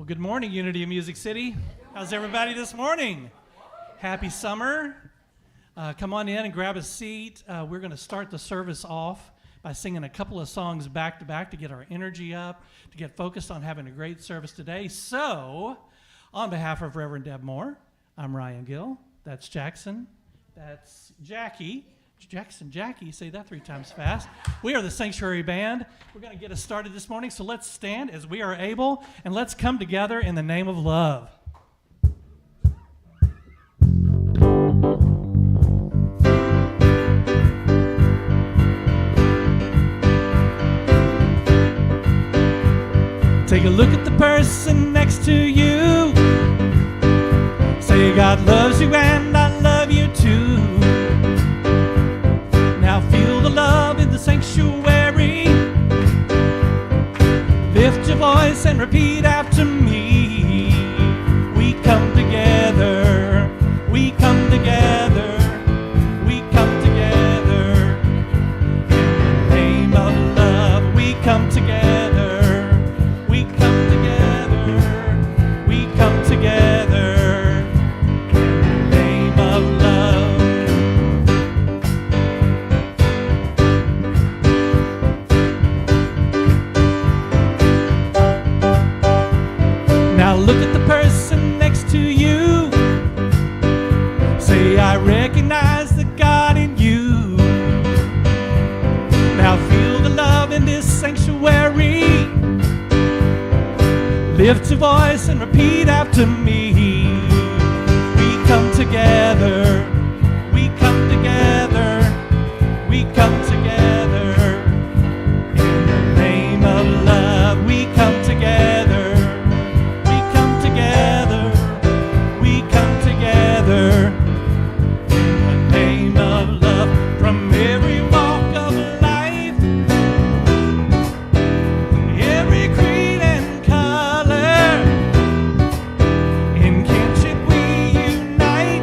Well, good morning, Unity of Music City. How's everybody this morning? Happy summer. Come on in and grab a seat. We're going to start the service off by singing a couple of songs back to back to get our energy up, to get focused on having a great service today. So, on behalf of Reverend Deb Moore, I'm Ryan Gill. That's Jackson. That's Jackie. Jackie, say that 3 times fast. We are the Sanctuary Band. We're going to get us started this morning, so let's stand as we are able, and let's come together in the name of love. Take a look at the person next to you. Say, God loves you and I love you too. Now feel the love in the sanctuary. Lift your voice and repeat after me. We come together. We come together. We come together. In the name of love, we come together. We come together. We come together. In the name of love. Now look at the person next to you. Say, I recognize the God in you. Now feel the love in this sanctuary. Lift your voice and repeat after me. We come together. We come together. We come together. In the name of love, we come together. We come together in the name of love. From every walk of life, every creed and color, in kinship we unite.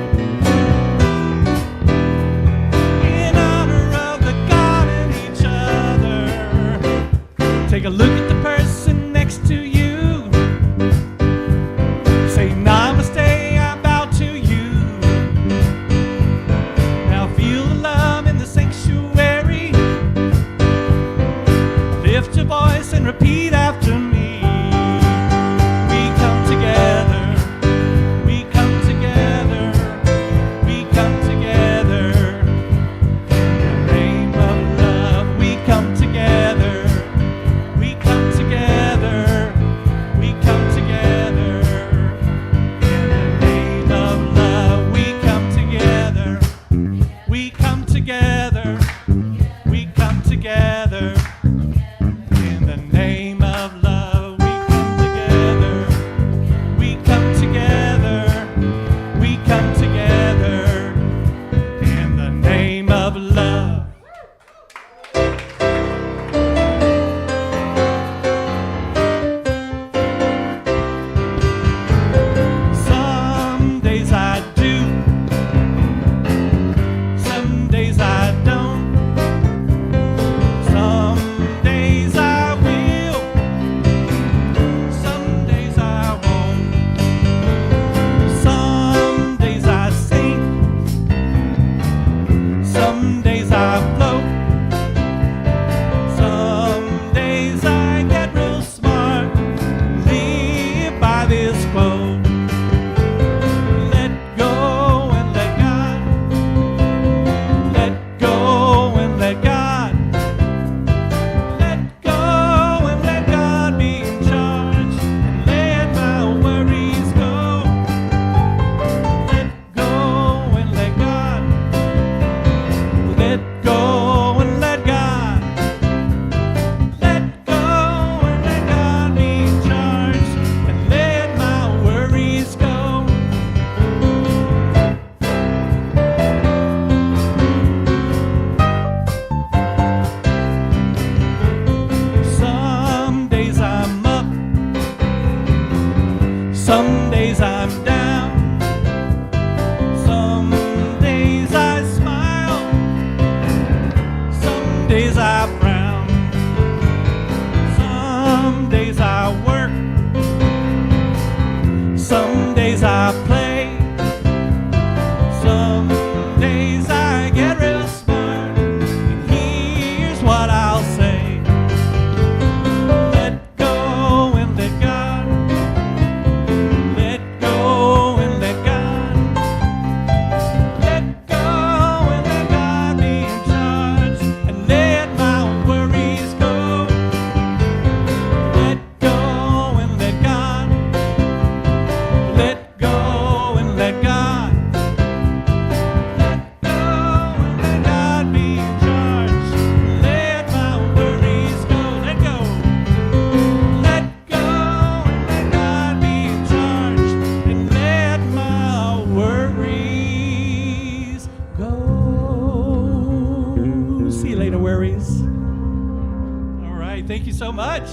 libraries. All right, thank you so much.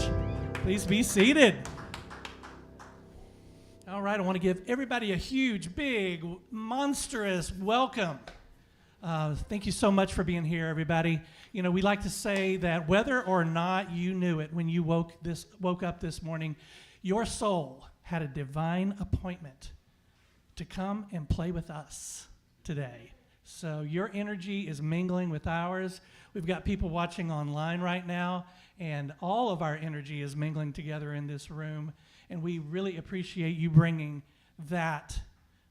Please be seated. All right, I want to give everybody a huge, big, monstrous welcome. Thank you so much for being here, everybody. You know, we like to say that whether or not you knew it when you woke up this morning, your soul had a divine appointment to come and play with us today. So your energy is mingling with ours. We've got people watching online right now, and all of our energy is mingling together in this room, and we really appreciate you bringing that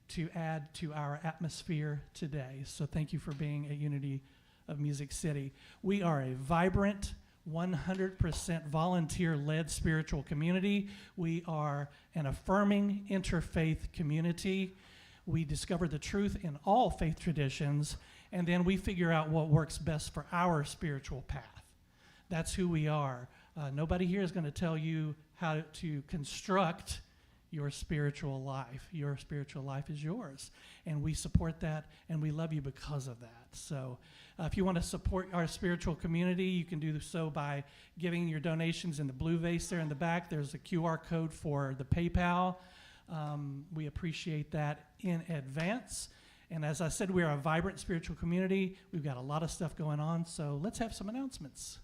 to add to our atmosphere today. So thank you for being at Unity of Music City. We are a vibrant, 100% volunteer-led spiritual community. We are an affirming interfaith community. We discover the truth in all faith traditions, and then we figure out what works best for our spiritual path. That's who we are. Nobody here is going to tell you how to construct your spiritual life. Your spiritual life is yours, and we support that, and we love you because of that. So if you want to support our spiritual community, you can do so by giving your donations in the blue vase there in the back. There's a QR code for the PayPal. We appreciate that in advance. And as I said, we are a vibrant spiritual community. We've got a lot of stuff going on, so let's have some announcements.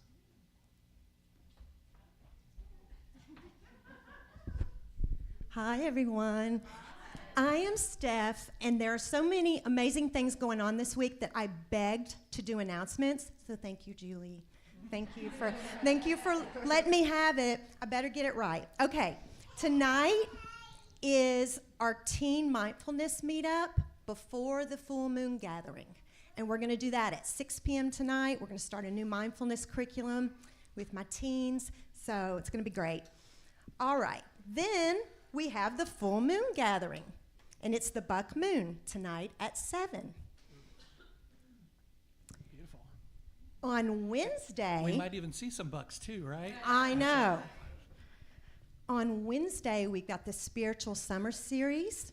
Hi, everyone. I am Steph, and there are so many amazing things going on this week that I begged to do announcements. So thank you, Julie. Thank you for letting me have it. I better get it right. Okay, tonight is our teen mindfulness meetup before the full moon gathering. And we're going to do that at 6 p.m. tonight. We're going to start a new mindfulness curriculum with my teens. So it's going to be great. All right. Then we have the full moon gathering. And it's the buck moon tonight at 7. Beautiful. On Wednesday. We might even see some bucks too, right? I know. On Wednesday, we've got the Spiritual Summer Series.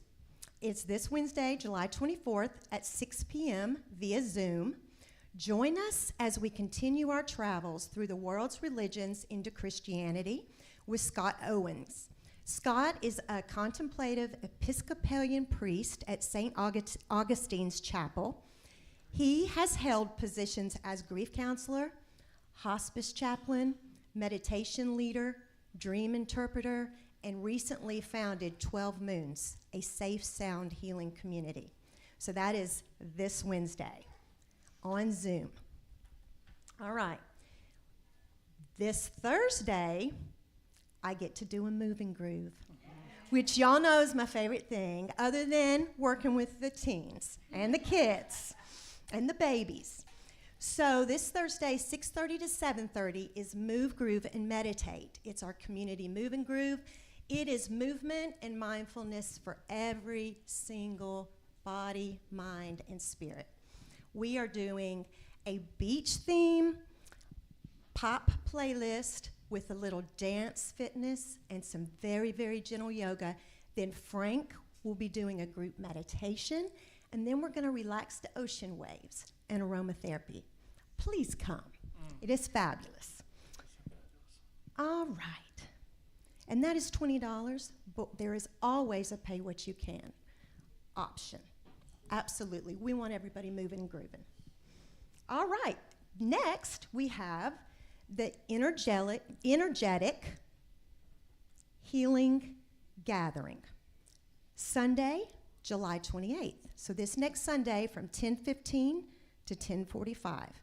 It's this Wednesday, July 24th at 6 p.m. via Zoom. Join us as we continue our travels through the world's religions into Christianity with Scott Owens. Scott is a contemplative Episcopalian priest at St. Augustine's Chapel. He has held positions as grief counselor, hospice chaplain, meditation leader, dream interpreter, and recently founded 12 Moons, a safe sound healing community. So that is this Wednesday on Zoom. All right. This Thursday, I get to do a move and groove, which y'all know is my favorite thing, other than working with the teens and the kids and the babies. So this Thursday, 6:30 to 7:30, is Move, Groove, and Meditate. It's our community move and groove. It is movement and mindfulness for every single body, mind, and spirit. We are doing a beach theme, pop playlist with a little dance fitness and some very, very gentle yoga. Then Frank will be doing a group meditation, and then we're going to relax to ocean waves and aromatherapy. Please come. It is fabulous. All right. And that is $20, but there is always a pay what you can option. Absolutely. We want everybody moving and grooving. All right. Next, we have the energetic healing gathering. Sunday, July 28th. So this next Sunday from 10:15 to 10:45.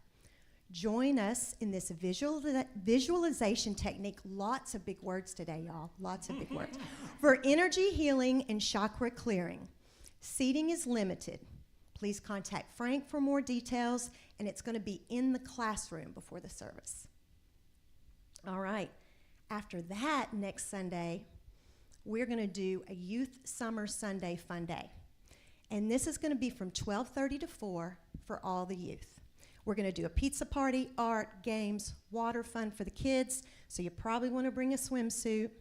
Join us in this visualization technique. Lots of big words today, y'all. Lots of big words. For energy healing and chakra clearing. Seating is limited. Please contact Frank for more details, and it's going to be in the classroom before the service. All right. After that, next Sunday, we're going to do a Youth Summer Sunday Fun Day. And this is going to be from 12:30 to 4 for all the youth. We're going to do a pizza party, art, games, water fun for the kids, so you probably want to bring a swimsuit.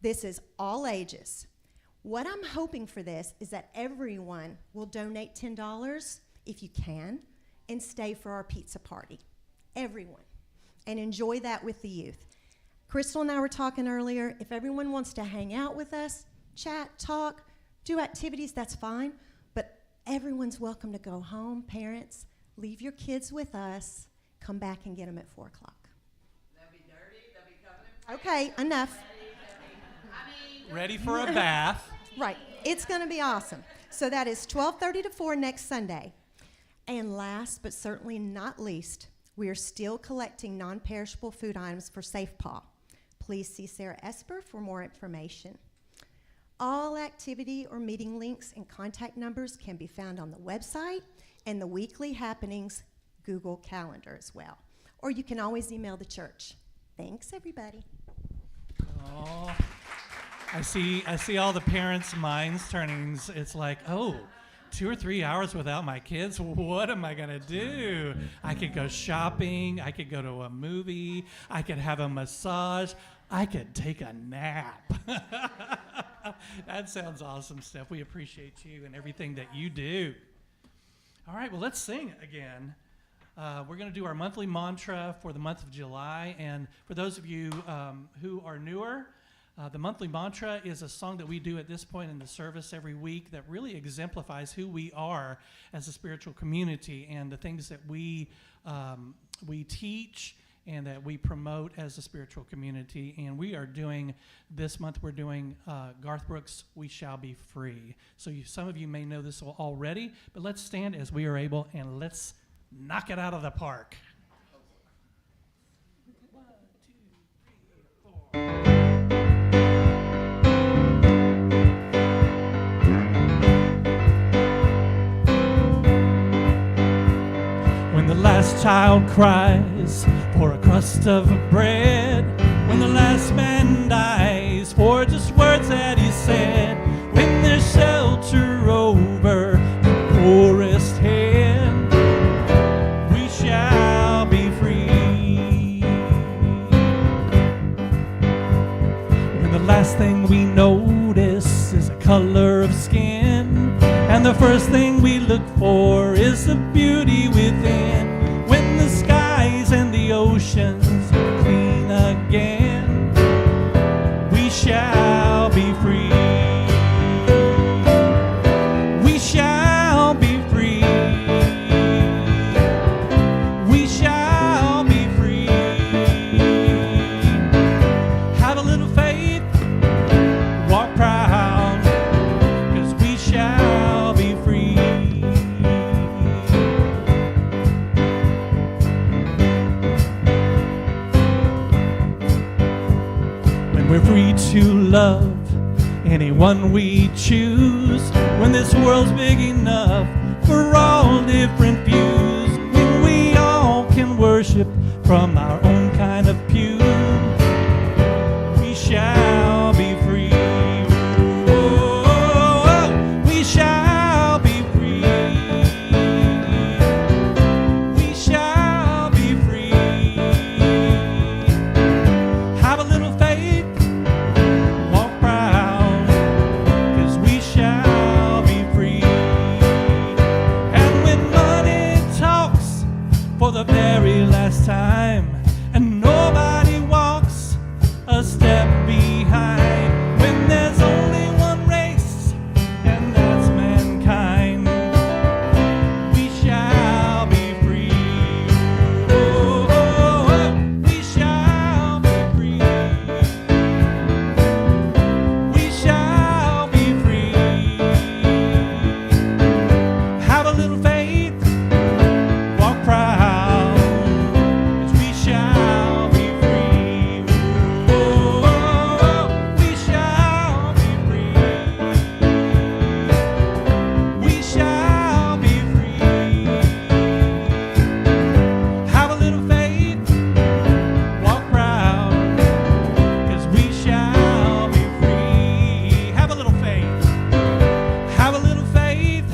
This is all ages. What I'm hoping for this is that everyone will donate $10 if you can and stay for our pizza party. everyone, and enjoy that with the youth. Crystal and I were talking earlier. If everyone wants to hang out with us, chat, talk, do activities, that's fine. But everyone's welcome to go home. Parents, leave your kids with us. Come back and get them at 4 o'clock. They'll be dirty. They'll be covered in Okay, enough. Ready for a bath. Right. It's going to be awesome. So that is 12:30 to 4 next Sunday. And last but certainly not least, we are still collecting non-perishable food items for Safe Paw. Please see Sarah Esper for more information. All activity or meeting links and contact numbers can be found on the website and the weekly happenings Google Calendar as well. Or you can always email the church. Thanks, everybody. Oh, I see all the parents' minds turning. It's like, oh, 2 or 3 hours without my kids? What am I going to do? I could go shopping. I could go to a movie. I could have a massage. I could take a nap. That sounds awesome, Steph. We appreciate you and everything that you do. All right, well, let's sing again. We're going to do our monthly mantra for the month of July. And for those of you who are newer, the monthly mantra is a song that we do at this point in the service every week that really exemplifies who we are as a spiritual community and the things that we teach and that we promote as a spiritual community. And we are doing, this month we're doing Garth Brooks' We Shall Be Free. So some of you may know this already, but let's stand as we are able and let's knock it out of the park. 1, 2, 3, 4. When the last child cries for a crust of bread, when the last man dies for just words that he said, when there's shelter over the poorest head, we shall be free. When the last thing we notice is the color of skin, and the first thing we look for is the beauty within. When the skies and the oceans are clean again, we shall be free. We shall be free. We shall be free. Have a little faith, walk proud, 'cause we shall be free. When we're free to love anyone we choose, when this world's big enough for all different views, when we all can worship from our own kind of pew, we shall be free. Oh, we shall be free. We shall be free. Have a little faith, walk proud, 'cause we shall be free. And when money talks for the very last time, and nobody walks a step behind, when there's only one race, and that's mankind, we shall be free. Oh, oh, oh, we shall be free. We shall be free. Have a little faith, walk proud, 'cause we shall be free. Oh, oh, oh, we shall be free. We shall be free. Have a little faith, walk proud, 'cause we shall be free. Have a little faith. Have a little faith,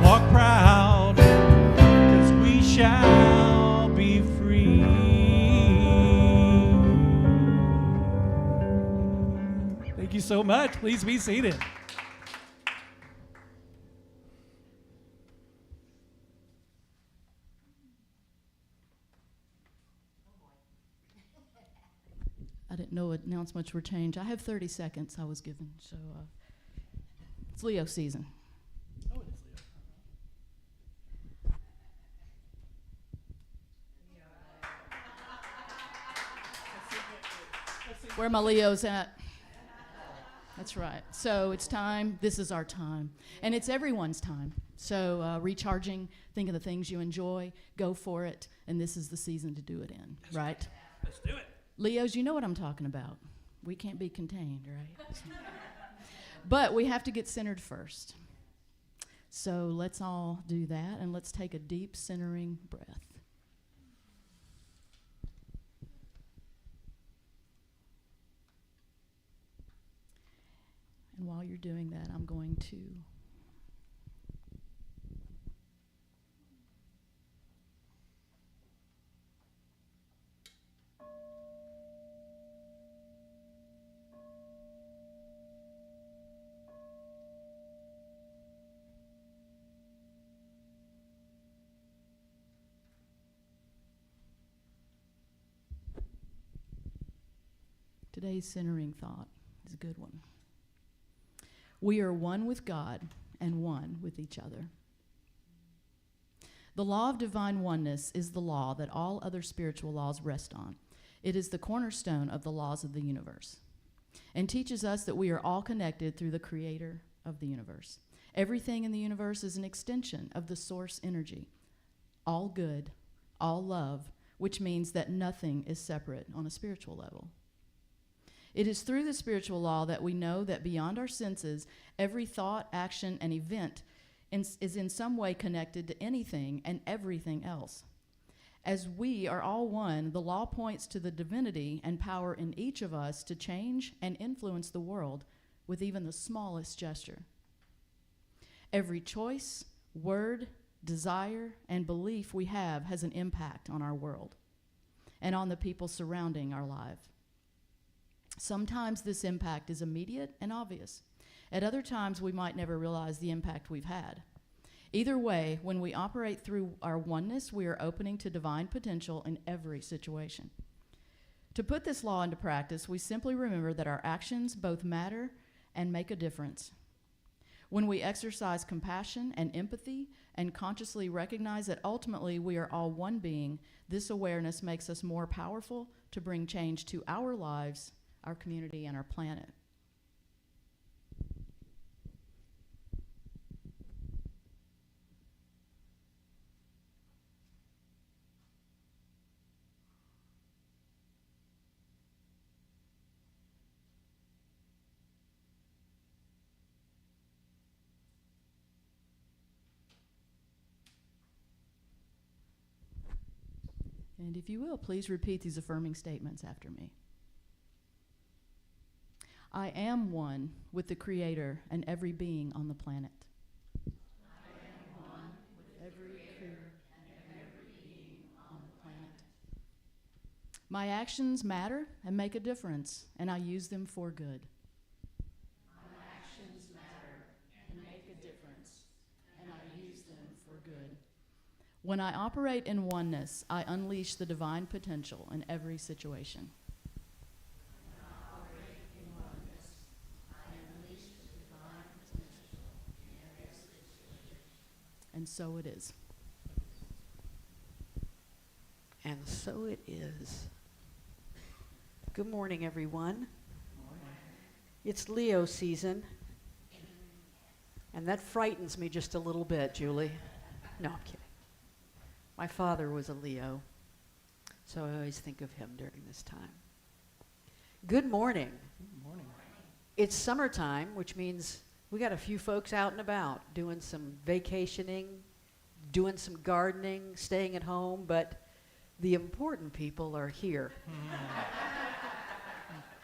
walk proud, 'cause we shall be free. Thank you so much. Please be seated. I didn't know announcements were changed. I have 30 seconds I was given, so it's Leo season. Oh, it is Leo. Where are my Leos at? That's right. So it's time. This is our time. And it's everyone's time. So recharging, think of the things you enjoy, go for it, and this is the season to do it in, right? Let's do it. Leos, you know what I'm talking about. We can't be contained, right? But we have to get centered first. So let's all do that, and let's take a deep centering breath. And while you're doing that, I'm going to today's centering thought is a good one. We are one with God and one with each other. The law of divine oneness is the law that all other spiritual laws rest on. It is the cornerstone of the laws of the universe and teaches us that we are all connected through the creator of the universe. Everything in the universe is an extension of the source energy, all good, all love, which means that nothing is separate on a spiritual level. It is through the spiritual law that we know that beyond our senses, every thought, action, and event is in some way connected to anything and everything else. As we are all one, the law points to the divinity and power in each of us to change and influence the world with even the smallest gesture. Every choice, word, desire, and belief we have has an impact on our world and on the people surrounding our lives. Sometimes this impact is immediate and obvious. At other times, we might never realize the impact we've had. Either way, when we operate through our oneness, we are opening to divine potential in every situation. To put this law into practice, we simply remember that our actions both matter and make a difference. When we exercise compassion and empathy and consciously recognize that ultimately we are all one being, this awareness makes us more powerful to bring change to our lives, our community, and our planet. And if you will, please repeat these affirming statements after me. I am one with the Creator and every being on the planet. I am one with every Creator and every being on the planet. My actions matter and make a difference, and I use them for good. My actions matter and make a difference, and I use them for good. When I operate in oneness, I unleash the divine potential in every situation. And so it is. And so it is. Good morning, everyone. Good morning. It's Leo season. And that frightens me just a little bit, Julie. No, I'm kidding. My father was a Leo, so I always think of him during this time. Good morning. Good morning. It's summertime, which means we got a few folks out and about doing some vacationing, doing some gardening, staying at home, but the important people are here.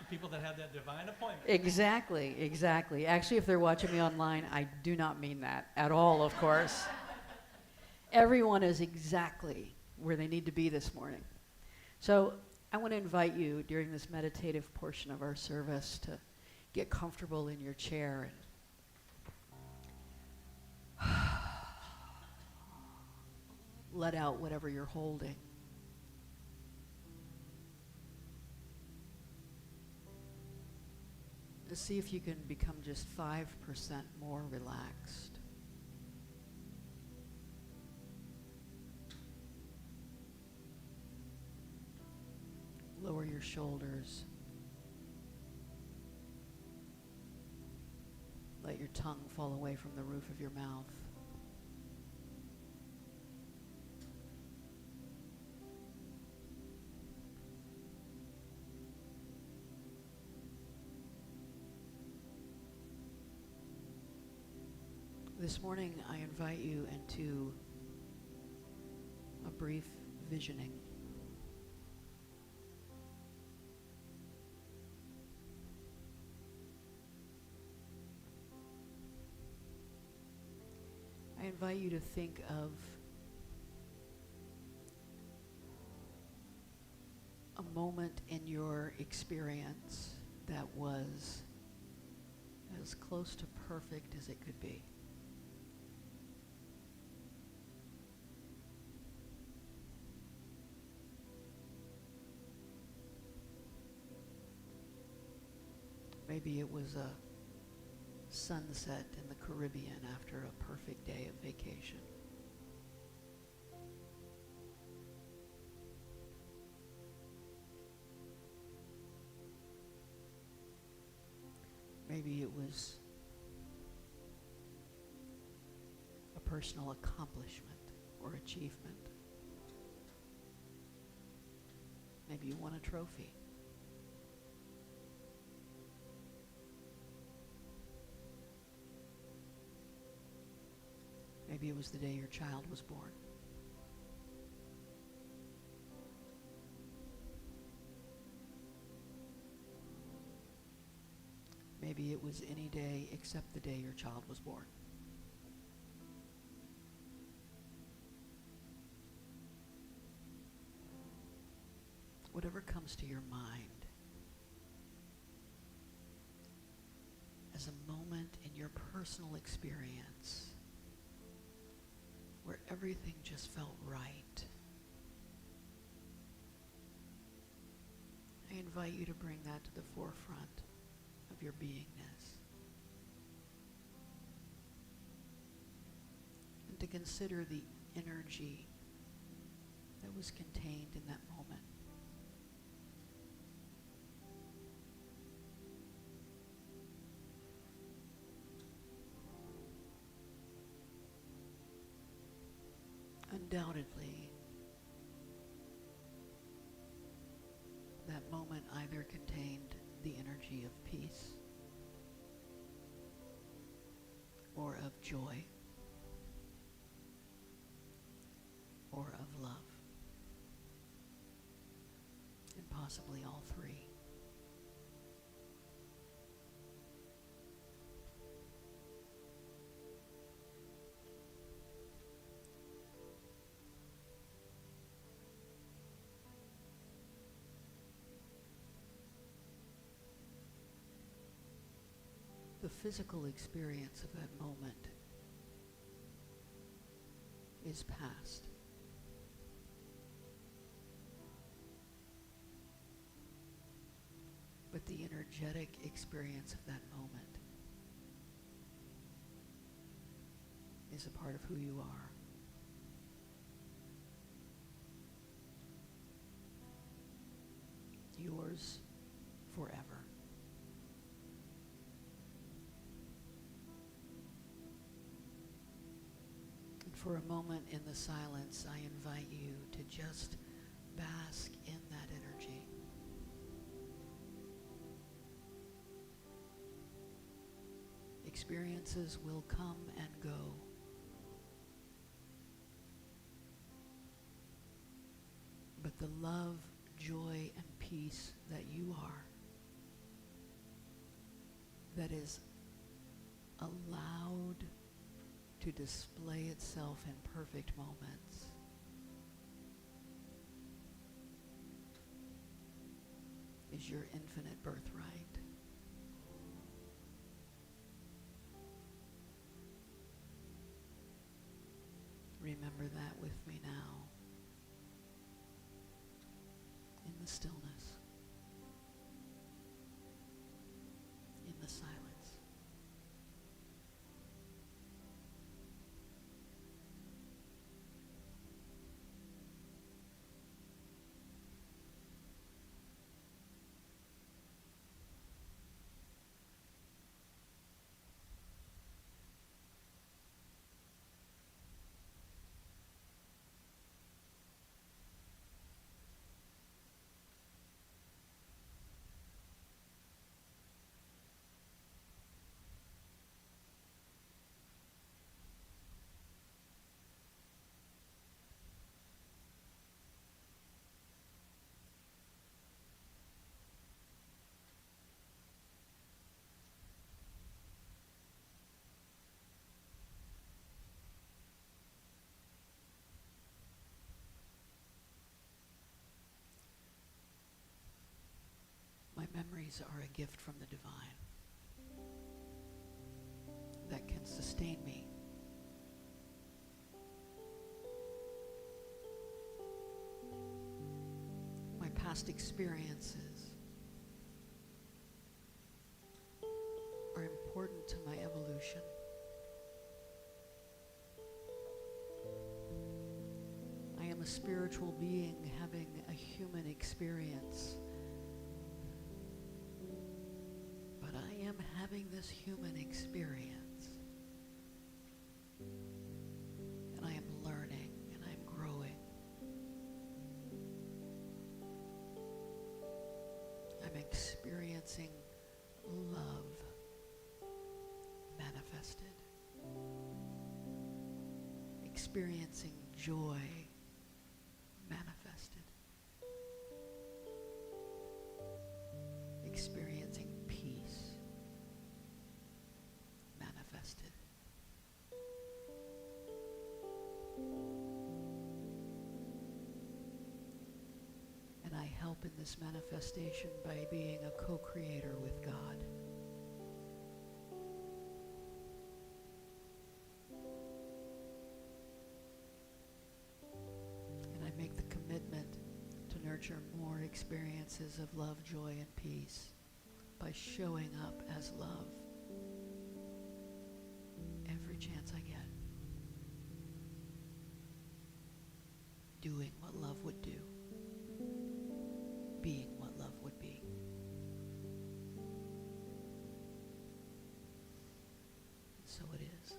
The people that have that divine appointment. Exactly, exactly. Actually, if they're watching me online, I do not mean that at all, of course. Everyone is exactly where they need to be this morning. So I want to invite you during this meditative portion of our service to get comfortable in your chair and let out whatever you're holding. See if you can become just 5% more relaxed. Lower your shoulders. Let your tongue fall away from the roof of your mouth. This morning, I invite you into a brief visioning. I invite you to think of a moment in your experience that was as close to perfect as it could be. Maybe it was a sunset in the Caribbean after a perfect day of vacation. Maybe it was a personal accomplishment or achievement. Maybe you won a trophy. Maybe it was the day your child was born. Maybe it was any day except the day your child was born. Whatever comes to your mind as a moment in your personal experience where everything just felt right. I invite you to bring that to the forefront of your beingness. And to consider the energy that was contained in that moment. Undoubtedly, that moment either contained the energy of peace or of joy or of love, and possibly all three. The physical experience of that moment is past. But the energetic experience of that moment is a part of who you are. Yours forever. For a moment in the silence, I invite you to just bask in that energy. Experiences will come and go. But the love, joy, and peace that you are, that is allowed to display itself in perfect moments, is your infinite birthright. Remember that with me now, in the stillness, in the These are a gift from the divine that can sustain me. My past experiences are important to my evolution. I am a spiritual being having a human experience. But I am having this human experience. And I am learning and I'm growing. I'm experiencing love manifested. Experiencing joy manifested. Experiencing peace manifested. And I help in this manifestation by being a co-creator with God. And I make the commitment to nurture more experiences of love, joy, and peace by showing up as love every chance I get. Doing what love would do. Being what love would be. And so it is.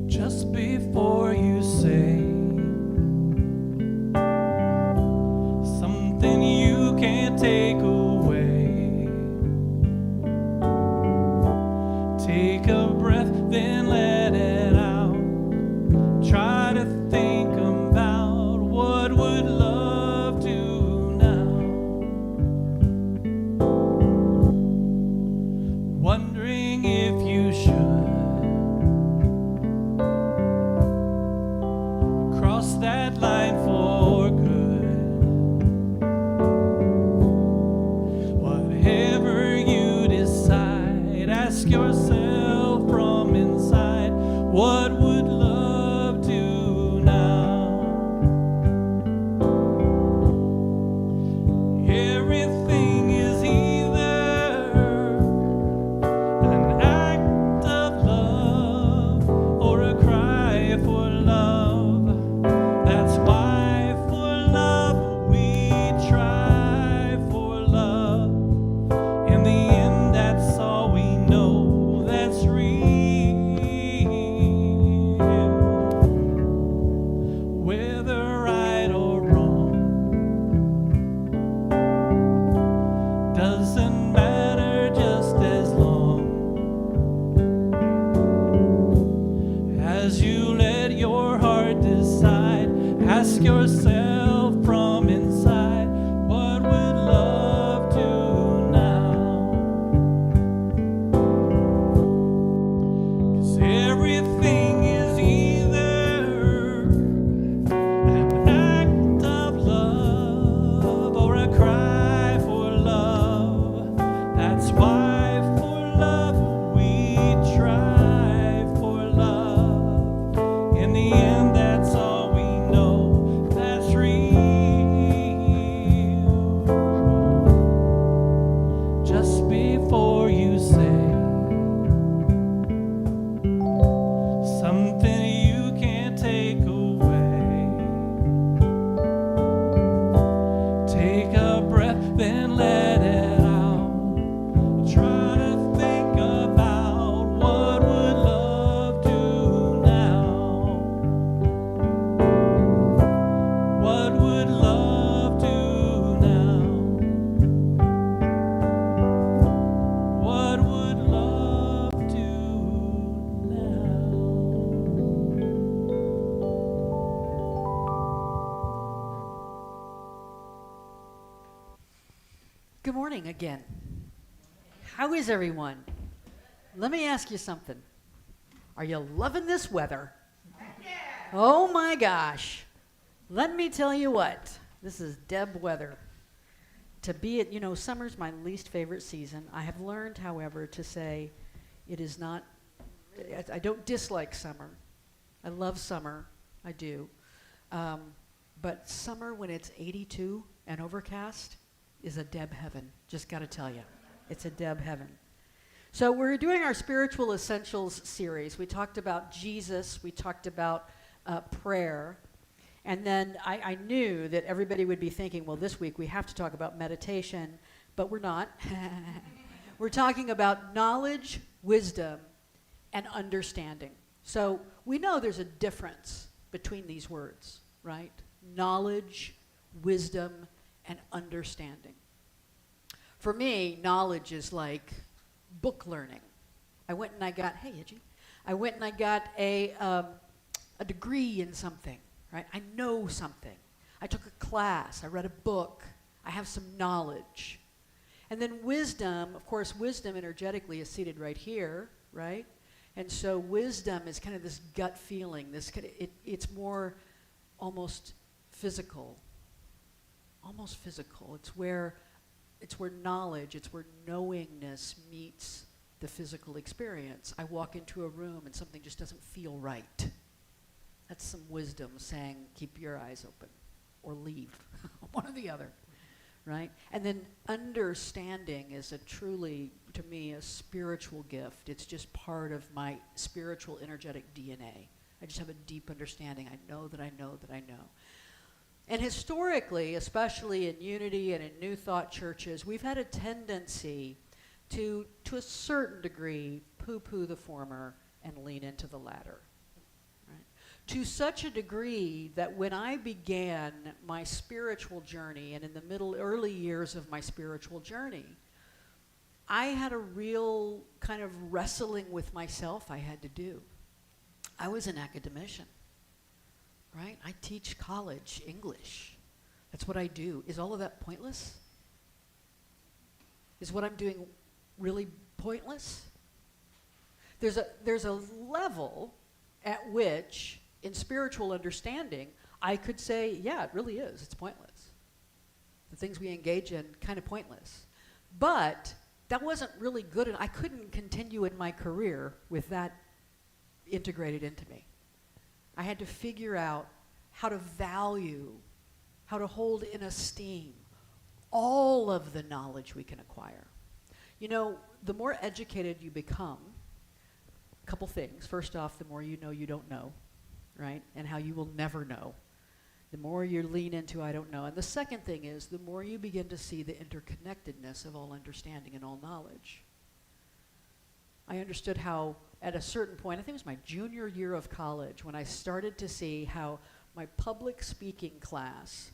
Just before you say something you can't take away, take a breath, then let it out. Try to think about what would love do now. Wondering if you should cross that line for good. Whatever you decide, ask yourself from inside, what would love do now? Everything is either an act of love or a cry for love. That's why for love we try for love. In the end, that's all we know that's real. Whether right or wrong doesn't matter, just as long as you let your heart decide. Ask yourself from inside, what would love do now? 'Cause everything is either an act of love or a cry for love. That's why for love we try for love. In the end, that's all we know that's real. Just before you say something you can't take away, take a breath, then let it out. Try to think about what would love do now. Good morning again. How is everyone? Let me ask you something. Are you loving this weather? Oh my gosh. Let me tell you what. This is Deb weather. To be at, summer's my least favorite season. I have learned, however, to say it is not, I don't dislike summer. I love summer. I do. But summer when it's 82 and overcast is a Deb heaven. Just got to tell you. It's a Deb heaven. So we're doing our Spiritual Essentials series. We talked about Jesus. We talked about prayer. And then I knew that everybody would be thinking, well, this week we have to talk about meditation, but we're not. We're talking about knowledge, wisdom, and understanding. So we know there's a difference between these words, right? Knowledge, wisdom, and understanding. For me, knowledge is like book learning. I went and I got a degree in something. Right? I know something. I took a class. I read a book. I have some knowledge. And then wisdom, of course, wisdom energetically is seated right here, right? And so wisdom is kind of this gut feeling. It's more almost physical. Almost physical. It's where knowledge, it's where knowingness meets the physical experience. I walk into a room and something just doesn't feel right. That's some wisdom saying, keep your eyes open or leave, one or the other, right? And then understanding is truly, to me, a spiritual gift. It's just part of my spiritual energetic DNA. I just have a deep understanding. I know that I know that I know. And historically, especially in Unity and in New Thought churches, we've had a tendency to a certain degree, poo-poo the former and lean into the latter. To such a degree that when I began my spiritual journey, and in the early years of my spiritual journey, I had a real kind of wrestling with myself I had to do. I was an academician, right? I teach college English. That's what I do. Is all of that pointless? Is what I'm doing really pointless? There's a level at which in spiritual understanding, I could say, yeah, it really is. It's pointless. The things we engage in, kind of pointless. But that wasn't really good, and I couldn't continue in my career with that integrated into me. I had to figure out how to value, how to hold in esteem all of the knowledge we can acquire. The more educated you become, a couple things. First off, the more you know you don't know. Right? And how you will never know. The more you lean into I don't know. And the second thing is the more you begin to see the interconnectedness of all understanding and all knowledge. I understood how at a certain point, I think it was my junior year of college, when I started to see how my public speaking class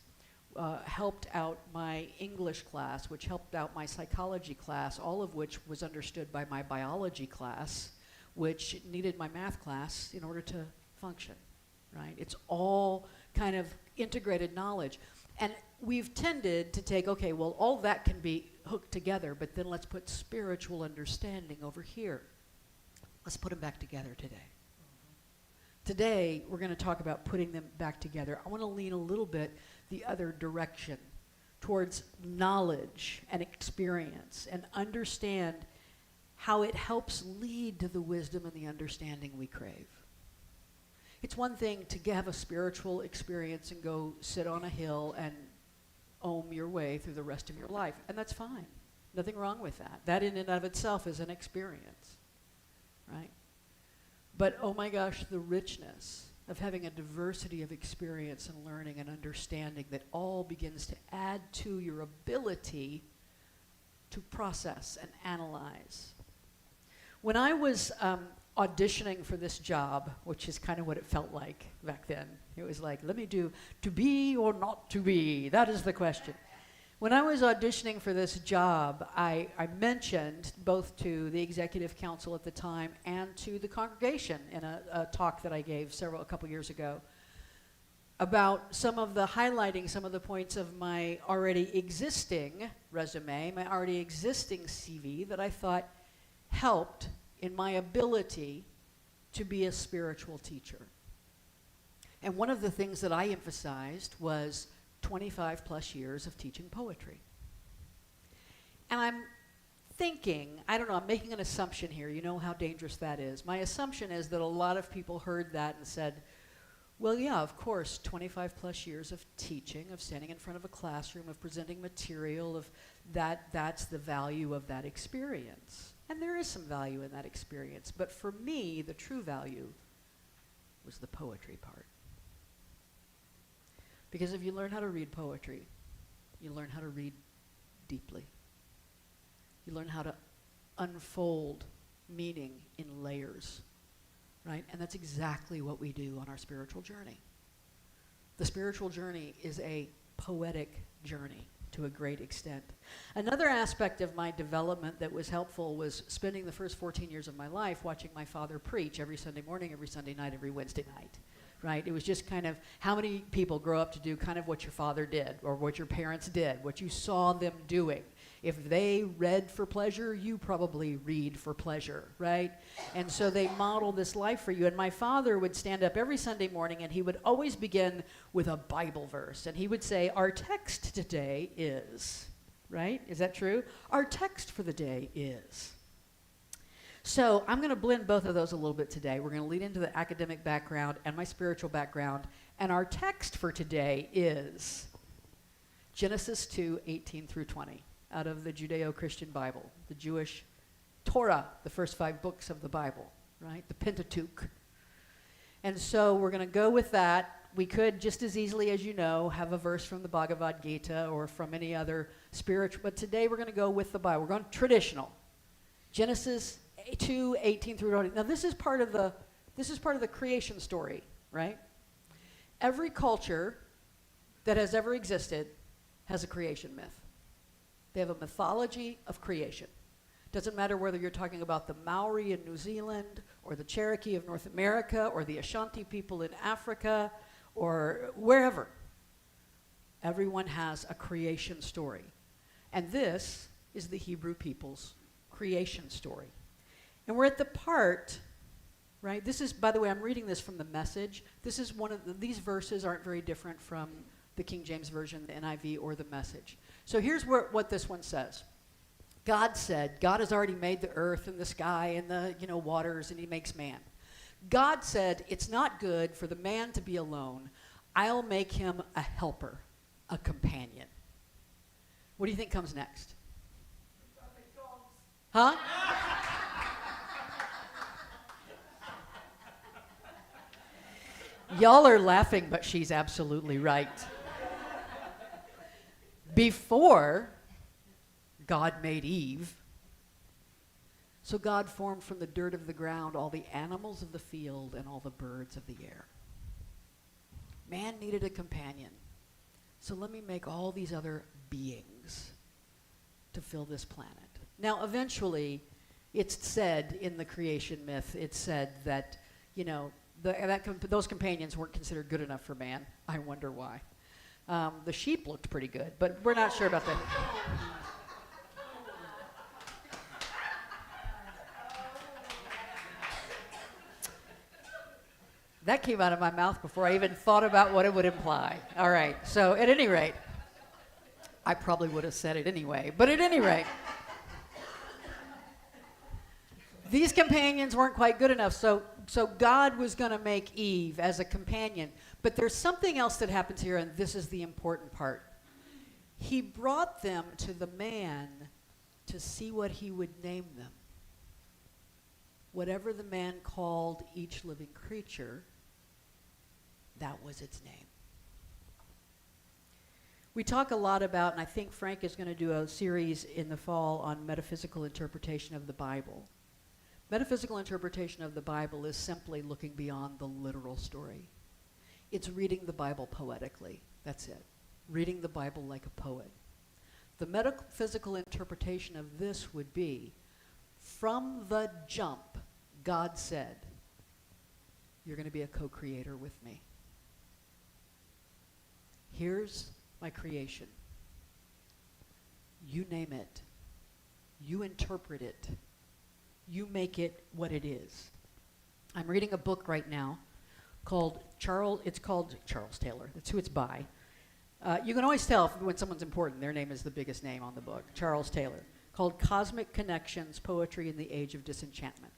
helped out my English class, which helped out my psychology class, all of which was understood by my biology class, which needed my math class in order to function. Right? It's all kind of integrated knowledge. And we've tended to take, okay, well, all that can be hooked together, but then let's put spiritual understanding over here. Let's put them back together today. Today, we're going to talk about putting them back together. I want to lean a little bit the other direction towards knowledge and experience and understand how it helps lead to the wisdom and the understanding we crave. It's one thing to have a spiritual experience and go sit on a hill and ohm your way through the rest of your life, and that's fine. Nothing wrong with that. That in and of itself is an experience, right? But oh my gosh, the richness of having a diversity of experience and learning and understanding that all begins to add to your ability to process and analyze. When I was auditioning for this job, which is kind of what it felt like back then. It was like, let me do to be or not to be. That is the question. When I was auditioning for this job, I mentioned both to the executive council at the time and to the congregation in a talk that I gave a couple years ago. about some of the highlighting some of the points of my already existing resume, my already existing CV that I thought helped in my ability to be a spiritual teacher. And one of the things that I emphasized was 25 plus years of teaching poetry. And I'm thinking, I don't know, I'm making an assumption here. You know how dangerous that is. My assumption is that a lot of people heard that and said, well, yeah, of course, 25 plus years of teaching, of standing in front of a classroom, of presenting material, of that's the value of that experience. And there is some value in that experience. But for me, the true value was the poetry part. Because if you learn how to read poetry, you learn how to read deeply. You learn how to unfold meaning in layers, right? And that's exactly what we do on our spiritual journey. The spiritual journey is a poetic journey to a great extent. Another aspect of my development that was helpful was spending the first 14 years of my life watching my father preach every Sunday morning, every Sunday night, every Wednesday night. Right? It was just kind of how many people grow up to do kind of what your father did or what your parents did, what you saw them doing. If they read for pleasure, you probably read for pleasure, right? And so they model this life for you. And my father would stand up every Sunday morning and he would always begin with a Bible verse. And he would say, our text today is, right? Is that true? Our text for the day is. So I'm going to blend both of those a little bit today. We're going to lead into the academic background and my spiritual background. And our text for today is Genesis 2:18 through 20, out of the Judeo-Christian Bible, the Jewish Torah, the first 5 books of the Bible, right? The Pentateuch. And so we're going to go with that. We could just as easily, as you know, have a verse from the Bhagavad Gita or from any other spiritual, but today we're going to go with the Bible. We're going traditional. Genesis 2:18 through 20. Now this is part of the creation story, right? Every culture that has ever existed has a creation myth. They have a mythology of creation. Doesn't matter whether you're talking about the Maori in New Zealand or the Cherokee of North America or the Ashanti people in Africa or wherever. Everyone has a creation story. And this is the Hebrew people's creation story. And we're at the part, right? This is, by the way, I'm reading this from the Message. This is these verses aren't very different from the King James Version, the NIV, or the Message. So here's what this one says. God said, God has already made the earth and the sky and the waters, and he makes man. God said, it's not good for the man to be alone. I'll make him a helper, a companion. What do you think comes next? Huh? Y'all are laughing, but she's absolutely right. Before God made Eve, so God formed from the dirt of the ground all the animals of the field and all the birds of the air. Man needed a companion. So let me make all these other beings to fill this planet. Now, eventually, it's said in the creation myth, it's said that, those companions weren't considered good enough for man. I wonder why. The sheep looked pretty good, but we're not sure about that. That came out of my mouth before I even thought about what it would imply. All right, so at any rate, I probably would have said it anyway, but at any rate, these companions weren't quite good enough, so God was going to make Eve as a companion. But there's something else that happens here, and this is the important part. He brought them to the man to see what he would name them. Whatever the man called each living creature, that was its name. We talk a lot about, and I think Frank is going to do a series in the fall on metaphysical interpretation of the Bible. Metaphysical interpretation of the Bible is simply looking beyond the literal story. It's reading the Bible poetically. That's it. Reading the Bible like a poet. The metaphysical interpretation of this would be, from the jump, God said, you're going to be a co-creator with me. Here's my creation. You name it. You interpret it. You make it what it is. I'm reading a book right now called Charles Taylor. That's who it's by. You can always tell when someone's important. Their name is the biggest name on the book. Charles Taylor. Called Cosmic Connections, Poetry in the Age of Disenchantment.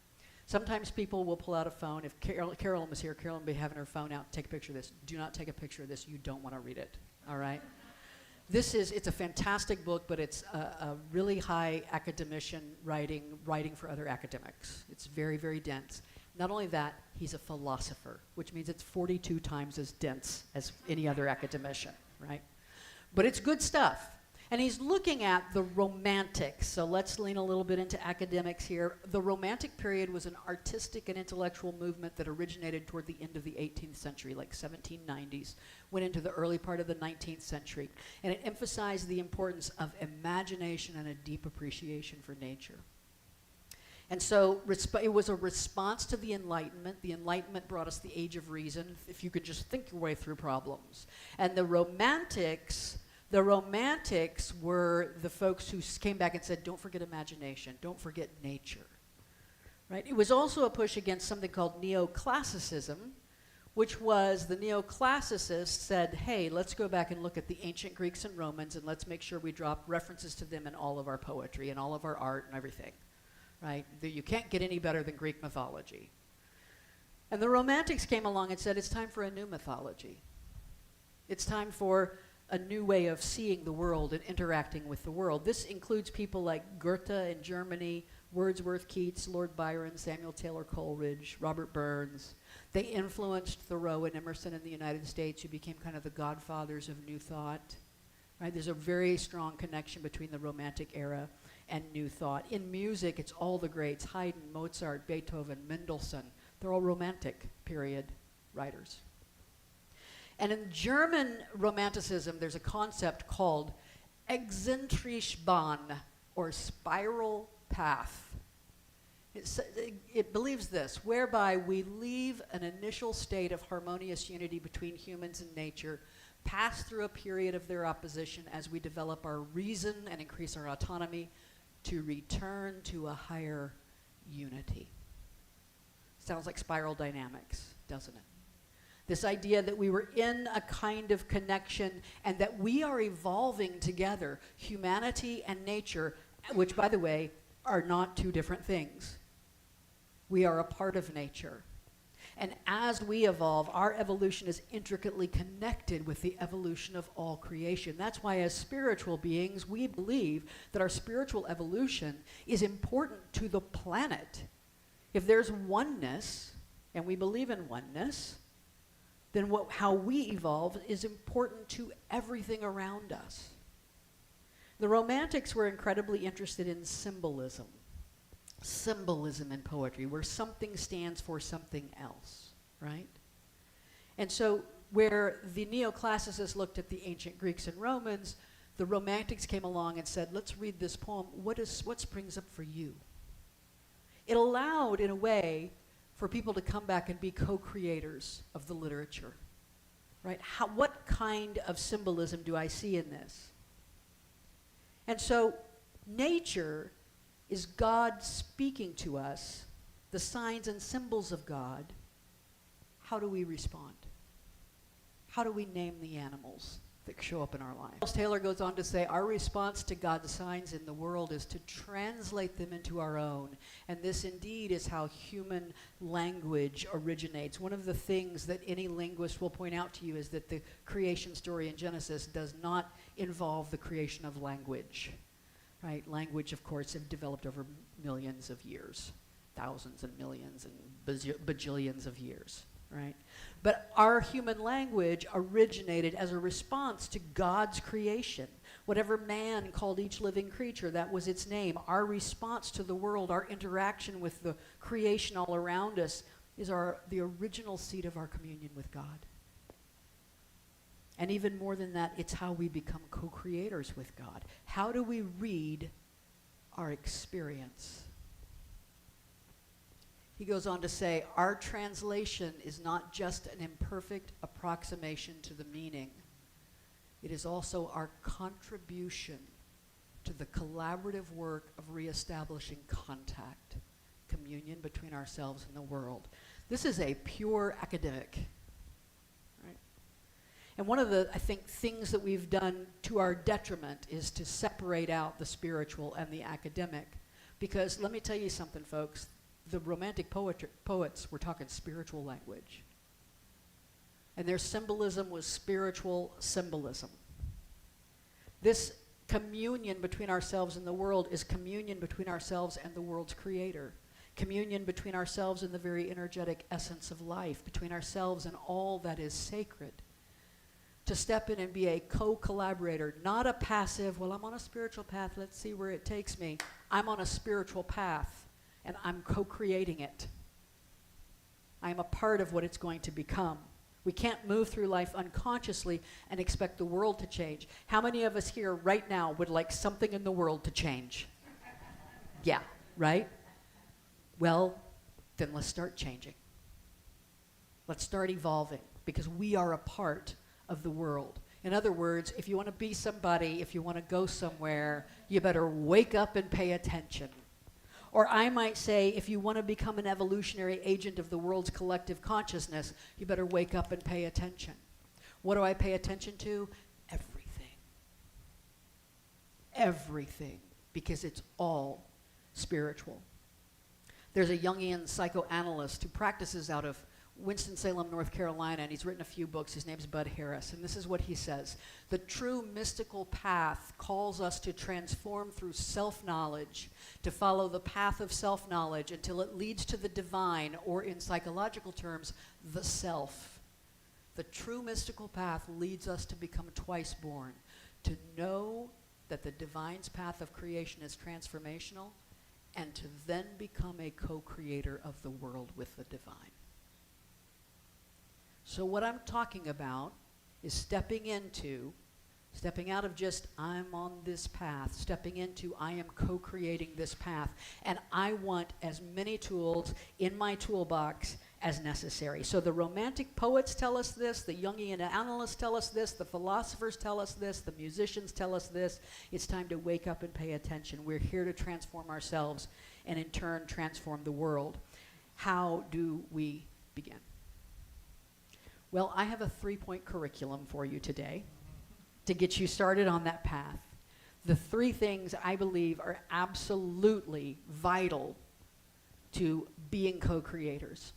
Sometimes people will pull out a phone. If Carolyn was here, Carolyn would be having her phone out. Take a picture of this. Do not take a picture of this. You don't want to read it. All right? It's a fantastic book, but it's a really high academician writing for other academics. It's very, very dense. Not only that, he's a philosopher, which means it's 42 times as dense as any other academician, right? But it's good stuff. And he's looking at the Romantics. So let's lean a little bit into academics here. The Romantic period was an artistic and intellectual movement that originated toward the end of the 18th century, like 1790s, went into the early part of the 19th century. And it emphasized the importance of imagination and a deep appreciation for nature. And so it was a response to the Enlightenment. The Enlightenment brought us the Age of Reason, if you could just think your way through problems. And the Romantics were the folks who came back and said, don't forget imagination, don't forget nature. Right? It was also a push against something called neoclassicism, which was the neoclassicists said, hey, let's go back and look at the ancient Greeks and Romans and let's make sure we drop references to them in all of our poetry and all of our art and everything. Right? You can't get any better than Greek mythology. And the Romantics came along and said, it's time for a new mythology. It's time for a new way of seeing the world and interacting with the world. This includes people like Goethe in Germany, Wordsworth, Keats, Lord Byron, Samuel Taylor Coleridge, Robert Burns. They influenced Thoreau and Emerson in the United States, who became kind of the godfathers of New Thought. Right? There's a very strong connection between the Romantic era and New Thought. In music, it's all the greats, Haydn, Mozart, Beethoven, Mendelssohn. They're all Romantic period writers. And in German Romanticism, there's a concept called Exzentrischbahn, or spiral path. It believes this, whereby we leave an initial state of harmonious unity between humans and nature, pass through a period of their opposition as we develop our reason and increase our autonomy, to return to a higher unity. Sounds like spiral dynamics, doesn't it? This idea that we were in a kind of connection and that we are evolving together, humanity and nature, which, by the way, are not two different things. We are a part of nature. And as we evolve, our evolution is intricately connected with the evolution of all creation. That's why as spiritual beings, we believe that our spiritual evolution is important to the planet. If there's oneness, and we believe in oneness, then how we evolve is important to everything around us. The Romantics were incredibly interested in symbolism. Symbolism in poetry, where something stands for something else, right? And so where the neoclassicists looked at the ancient Greeks and Romans, the Romantics came along and said, let's read this poem. What springs up for you? It allowed, in a way, for people to come back and be co-creators of the literature, right? What kind of symbolism do I see in this? And so nature is God speaking to us, the signs and symbols of God. How do we respond? How do we name the animals that show up in our lives? Charles Taylor goes on to say, our response to God's signs in the world is to translate them into our own. And this indeed is how human language originates. One of the things that any linguist will point out to you is that the creation story in Genesis does not involve the creation of language. Right? Language, of course, have developed over millions of years, thousands and millions and bajillions of years, right? But our human language originated as a response to God's creation. Whatever man called each living creature, that was its name. Our response to the world, our interaction with the creation all around us is the original seed of our communion with God. And even more than that, it's how we become co-creators with God. How do we read our experience? He goes on to say, our translation is not just an imperfect approximation to the meaning. It is also our contribution to the collaborative work of reestablishing contact, communion between ourselves and the world. This is a pure academic, right? And one of the, I think, things that we've done to our detriment is to separate out the spiritual and the academic. Because let me tell you something, folks. The Romantic poets were talking spiritual language. And their symbolism was spiritual symbolism. This communion between ourselves and the world is communion between ourselves and the world's creator. Communion between ourselves and the very energetic essence of life, between ourselves and all that is sacred. To step in and be a co-collaborator, not a passive, well, I'm on a spiritual path, let's see where it takes me. I'm on a spiritual path, and I'm co-creating it. I am a part of what it's going to become. We can't move through life unconsciously and expect the world to change. How many of us here right now would like something in the world to change? Yeah, right? Well, then let's start changing. Let's start evolving, because we are a part of the world. In other words, if you want to be somebody, if you want to go somewhere, you better wake up and pay attention. Or I might say, if you want to become an evolutionary agent of the world's collective consciousness, you better wake up and pay attention. What do I pay attention to? Everything. Everything. Because it's all spiritual. There's a Jungian psychoanalyst who practices out of Winston-Salem, North Carolina, and he's written a few books. His name's Bud Harris, and this is what he says. The true mystical path calls us to transform through self-knowledge, to follow the path of self-knowledge until it leads to the divine, or in psychological terms, the self. The true mystical path leads us to become twice born, to know that the divine's path of creation is transformational, and to then become a co-creator of the world with the divine. So what I'm talking about is stepping out of just, I'm on this path, stepping into, I am co-creating this path, and I want as many tools in my toolbox as necessary. So the Romantic poets tell us this, the Jungian analysts tell us this, the philosophers tell us this, the musicians tell us this. It's time to wake up and pay attention. We're here to transform ourselves and in turn transform the world. How do we begin? Well, I have a 3-point curriculum for you today to get you started on that path. The 3 things I believe are absolutely vital to being co-creators.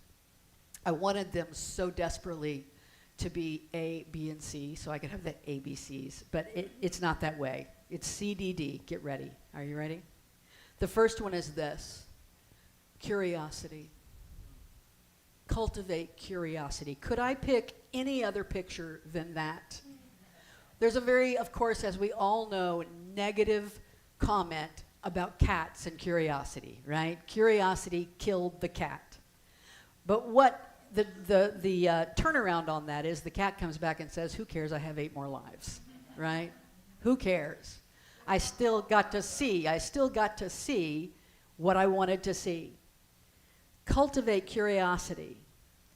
I wanted them so desperately to be A, B, and C, so I could have the ABCs, but it's not that way. It's CDD. Get ready. Are you ready? The first one is this: curiosity. Cultivate curiosity. Could I pick any other picture than that? There's a very, of course, as we all know, negative comment about cats and curiosity, right? Curiosity killed the cat. But what the turnaround on that is, the cat comes back and says, who cares, I have 8 more lives, right? Who cares? I still got to see what I wanted to see. Cultivate curiosity.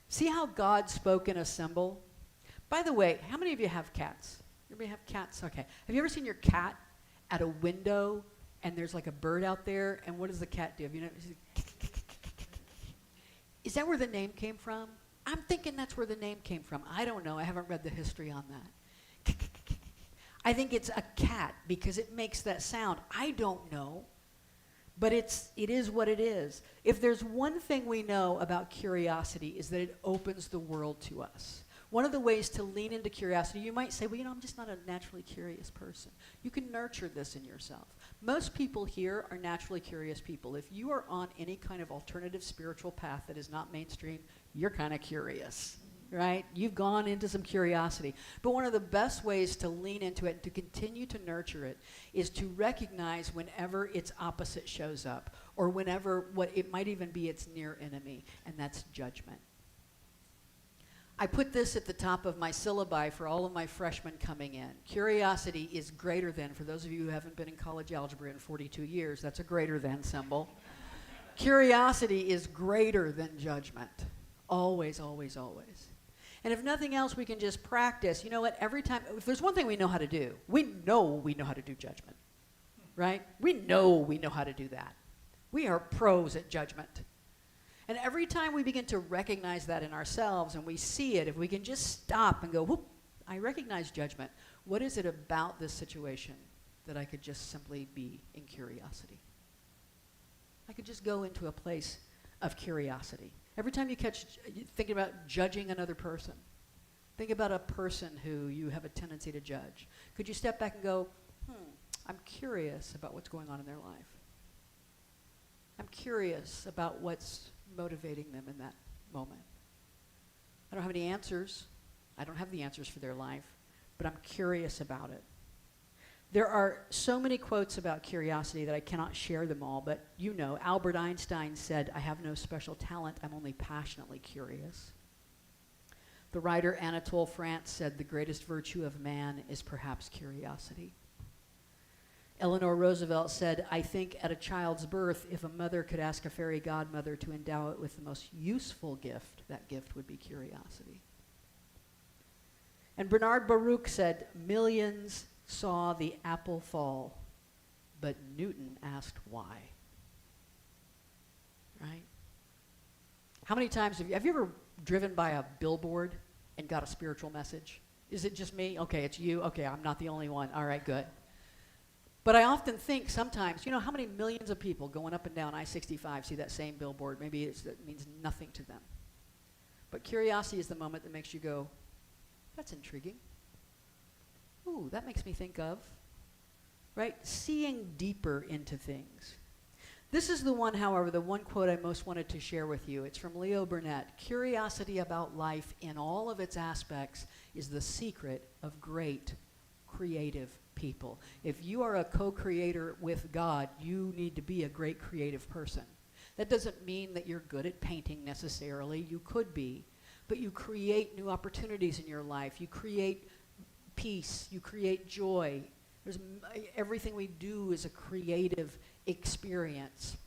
See how God spoke in a symbol? By the way, how many of you have cats? Everybody have cats? Okay. Have you ever seen your cat at a window and there's like a bird out there, and what does the cat do? Have you know, is that where the name came from? I'm thinking that's where the name came from. I don't know. I haven't read the history on that. I think it's a cat because it makes that sound. I don't know. But it is what it is. If there's one thing we know about curiosity, is that it opens the world to us. One of the ways to lean into curiosity, you might say, well, I'm just not a naturally curious person. You can nurture this in yourself. Most people here are naturally curious people. If you are on any kind of alternative spiritual path that is not mainstream, you're kind of curious, right? You've gone into some curiosity. But one of the best ways to lean into it and to continue to nurture it is to recognize whenever its opposite shows up, or whenever what it might even be its near enemy, and that's judgment. I put this at the top of my syllabi for all of my freshmen coming in. Curiosity is greater than, for those of you who haven't been in college algebra in 42 years, that's a greater than symbol. Curiosity is greater than judgment. Always, always, always. And if nothing else, we can just practice. You know what? Every time, if there's one thing we know how to do, we know how to do judgment, right? We know how to do that. We are pros at judgment. And every time we begin to recognize that in ourselves and we see it, if we can just stop and go, whoop, I recognize judgment. What is it about this situation that I could just simply be in curiosity? I could just go into a place of curiosity. Every time you think about judging another person, think about a person who you have a tendency to judge. Could you step back and go, I'm curious about what's going on in their life. I'm curious about what's motivating them in that moment. I don't have any answers. I don't have the answers for their life, but I'm curious about it. There are so many quotes about curiosity that I cannot share them all, but you know, Albert Einstein said, I have no special talent, I'm only passionately curious. The writer Anatole France said, the greatest virtue of man is perhaps curiosity. Eleanor Roosevelt said, I think at a child's birth, if a mother could ask a fairy godmother to endow it with the most useful gift, that gift would be curiosity. And Bernard Baruch said, millions saw the apple fall, but Newton asked why. Right? How many times have you ever driven by a billboard and got a spiritual message? Is it just me? Okay, it's you. Okay, I'm not the only one. All right, good. But I often think sometimes, you know, how many millions of people going up and down I-65 see that same billboard? Maybe it means nothing to them. But curiosity is the moment that makes you go, that's intriguing. Ooh, that makes me think of, right? Seeing deeper into things. This is the one, however, the one quote I most wanted to share with you. It's from Leo Burnett. Curiosity about life in all of its aspects is the secret of great creative people. If you are a co-creator with God, you need to be a great creative person. That doesn't mean that you're good at painting necessarily. You could be. But you create new opportunities in your life. You create peace. You create joy. Everything we do is a creative experience.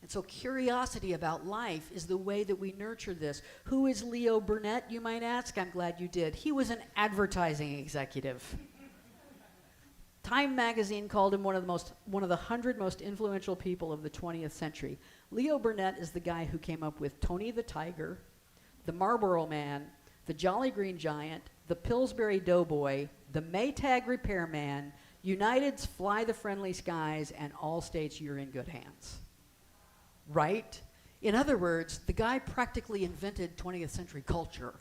And so curiosity about life is the way that we nurture this. Who is Leo Burnett, you might ask? I'm glad you did. He was an advertising executive. Time magazine called him one of the 100 most influential people of the 20th century. Leo Burnett is the guy who came up with Tony the Tiger, the Marlboro Man, the Jolly Green Giant, the Pillsbury Doughboy, the Maytag Repairman, United's Fly the Friendly Skies, and Allstate's You're in Good Hands. Right? In other words, the guy practically invented 20th century culture.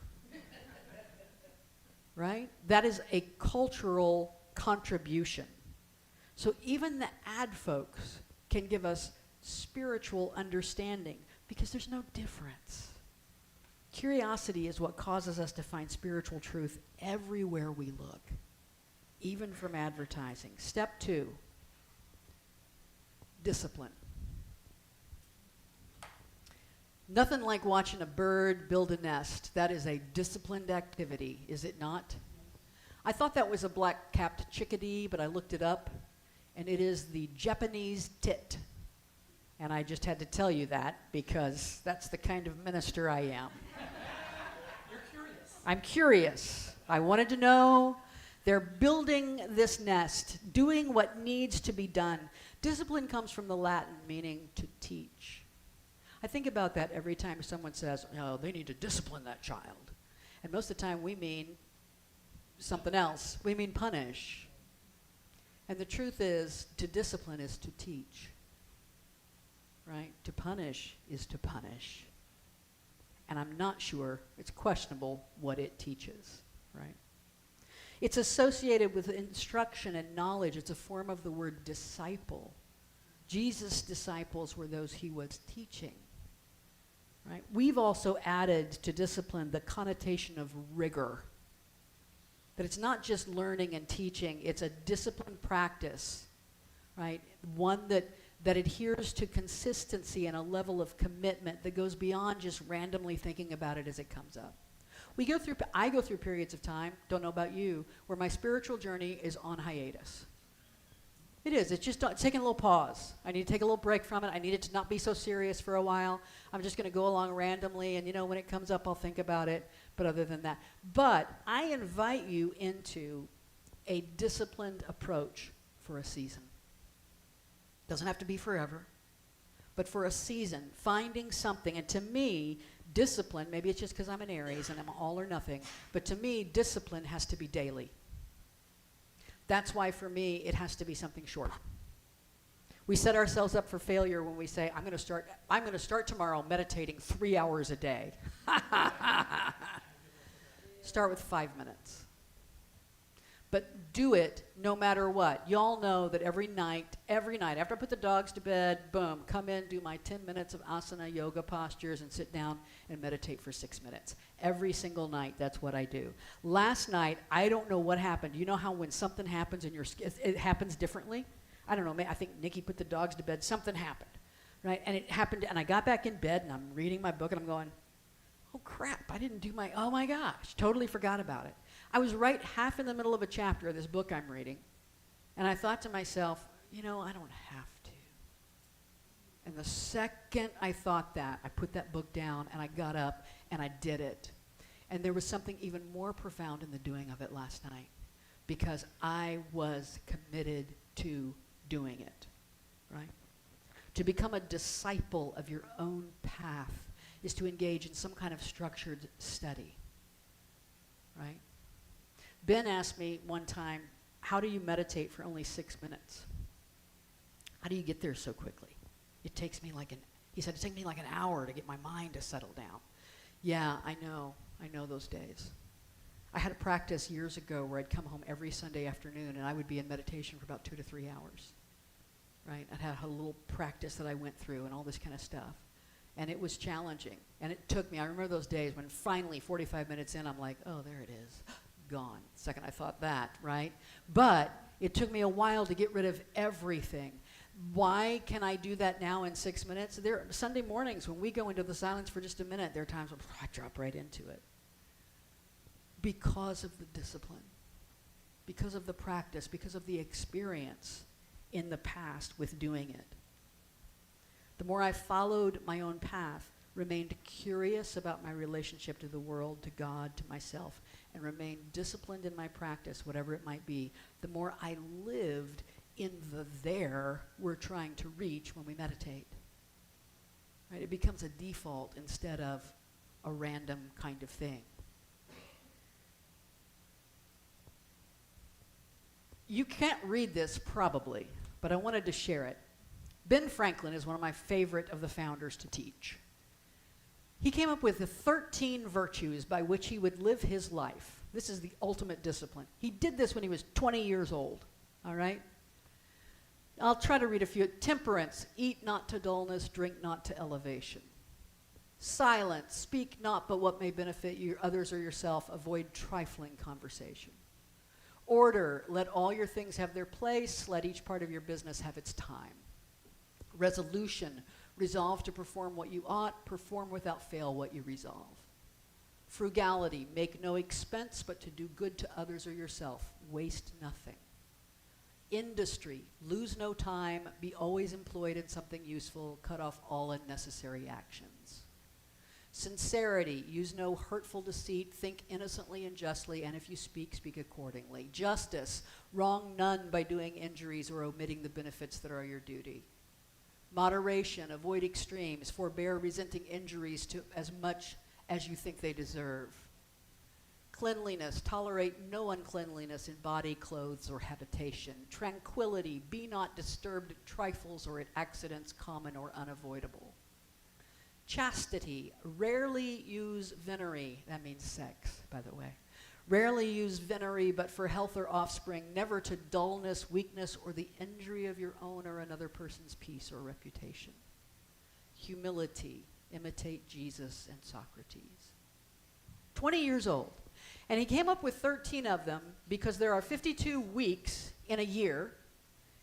Right? That is a cultural contribution. So even the ad folks can give us spiritual understanding because there's no difference. Curiosity is what causes us to find spiritual truth everywhere we look, even from advertising. Step 2, discipline. Nothing like watching a bird build a nest. That is a disciplined activity, is it not? I thought that was a black-capped chickadee, but I looked it up, and it is the Japanese tit. And I just had to tell you that because that's the kind of minister I am. You're curious. I'm curious. I wanted to know. They're building this nest, doing what needs to be done. Discipline comes from the Latin meaning to teach. I think about that every time someone says, oh, they need to discipline that child. And most of the time we mean something else. We mean punish. And the truth is, to discipline is to teach. Right? To punish is to punish. And I'm not sure, it's questionable what it teaches. Right? It's associated with instruction and knowledge. It's a form of the word disciple. Jesus' disciples were those he was teaching. Right? We've also added to discipline the connotation of rigor. That it's not just learning and teaching, it's a disciplined practice, right? One that adheres to consistency and a level of commitment that goes beyond just randomly thinking about it as it comes up. I go through periods of time, don't know about you, where my spiritual journey is on hiatus. It is. It's just taking a little pause. I need to take a little break from it. I need it to not be so serious for a while. I'm just going to go along randomly, and when it comes up, I'll think about it. But other than that, but I invite you into a disciplined approach for a season. Doesn't have to be forever, but for a season, finding something. And to me, discipline, maybe it's just because I'm an Aries and I'm all or nothing, but to me, discipline has to be daily. That's why for me, it has to be something short. We set ourselves up for failure when we say, I'm going to start tomorrow meditating 3 hours a day. Start with 5 minutes. But do it no matter what. Y'all know that every night, after I put the dogs to bed, boom, come in, do my 10 minutes of asana yoga postures and sit down and meditate for 6 minutes. Every single night, that's what I do. Last night, I don't know what happened. You know how when something happens in it happens differently? I don't know, I think Nikki put the dogs to bed, something happened, right? And it happened, and I got back in bed, and I'm reading my book, and I'm going, oh crap, I didn't do oh my gosh, totally forgot about it. I was right half in the middle of a chapter of this book I'm reading, and I thought to myself, I don't have to. And the second I thought that, I put that book down, and I got up, and I did it. And there was something even more profound in the doing of it last night, because I was committed to doing it, right? To become a disciple of your own path is to engage in some kind of structured study, right? Ben asked me one time, how do you meditate for only 6 minutes? How do you get there so quickly? It takes me he said, it takes me like an hour to get my mind to settle down. Yeah, I know those days. I had a practice years ago where I'd come home every Sunday afternoon and I would be in meditation for about 2 to 3 hours, right? I had a little practice that I went through and all this kind of stuff. And it was challenging. And it took me, I remember those days when finally 45 minutes in, I'm like, oh, there it is. Gone. The second I thought that, right? But it took me a while to get rid of everything. Why can I do that now in 6 minutes? There are Sunday mornings when we go into the silence for just a minute, there are times when I drop right into it. Because of the discipline, because of the practice, because of the experience in the past with doing it. The more I followed my own path, remained curious about my relationship to the world, to God, to myself, and remained disciplined in my practice, whatever it might be, the more I lived in the there we're trying to reach when we meditate. Right? It becomes a default instead of a random kind of thing. You can't read this probably, but I wanted to share it. Ben Franklin is one of my favorite of the founders to teach. He came up with the 13 virtues by which he would live his life. This is the ultimate discipline. He did this when he was 20 years old, all right? I'll try to read a few. Temperance, eat not to dullness, drink not to elevation. Silence, speak not but what may benefit you, others or yourself, avoid trifling conversation. Order, let all your things have their place, let each part of your business have its time. Resolution, resolve to perform what you ought, perform without fail what you resolve. Frugality, make no expense but to do good to others or yourself, waste nothing. Industry, lose no time, be always employed in something useful, cut off all unnecessary actions. Sincerity, use no hurtful deceit, think innocently and justly, and if you speak, speak accordingly. Justice, wrong none by doing injuries or omitting the benefits that are your duty. Moderation, avoid extremes, forbear resenting injuries to as much as you think they deserve. Cleanliness, tolerate no uncleanliness in body, clothes, or habitation. Tranquility, be not disturbed at trifles or at accidents common or unavoidable. Chastity, rarely use venery, that means sex, by the way. Rarely use venery, but for health or offspring, never to dullness, weakness, or the injury of your own or another person's peace or reputation. Humility, imitate Jesus and Socrates. 20 years old. And he came up with 13 of them because there are 52 weeks in a year,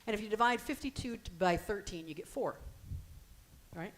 and if you divide 52 by 13, you get 4, right?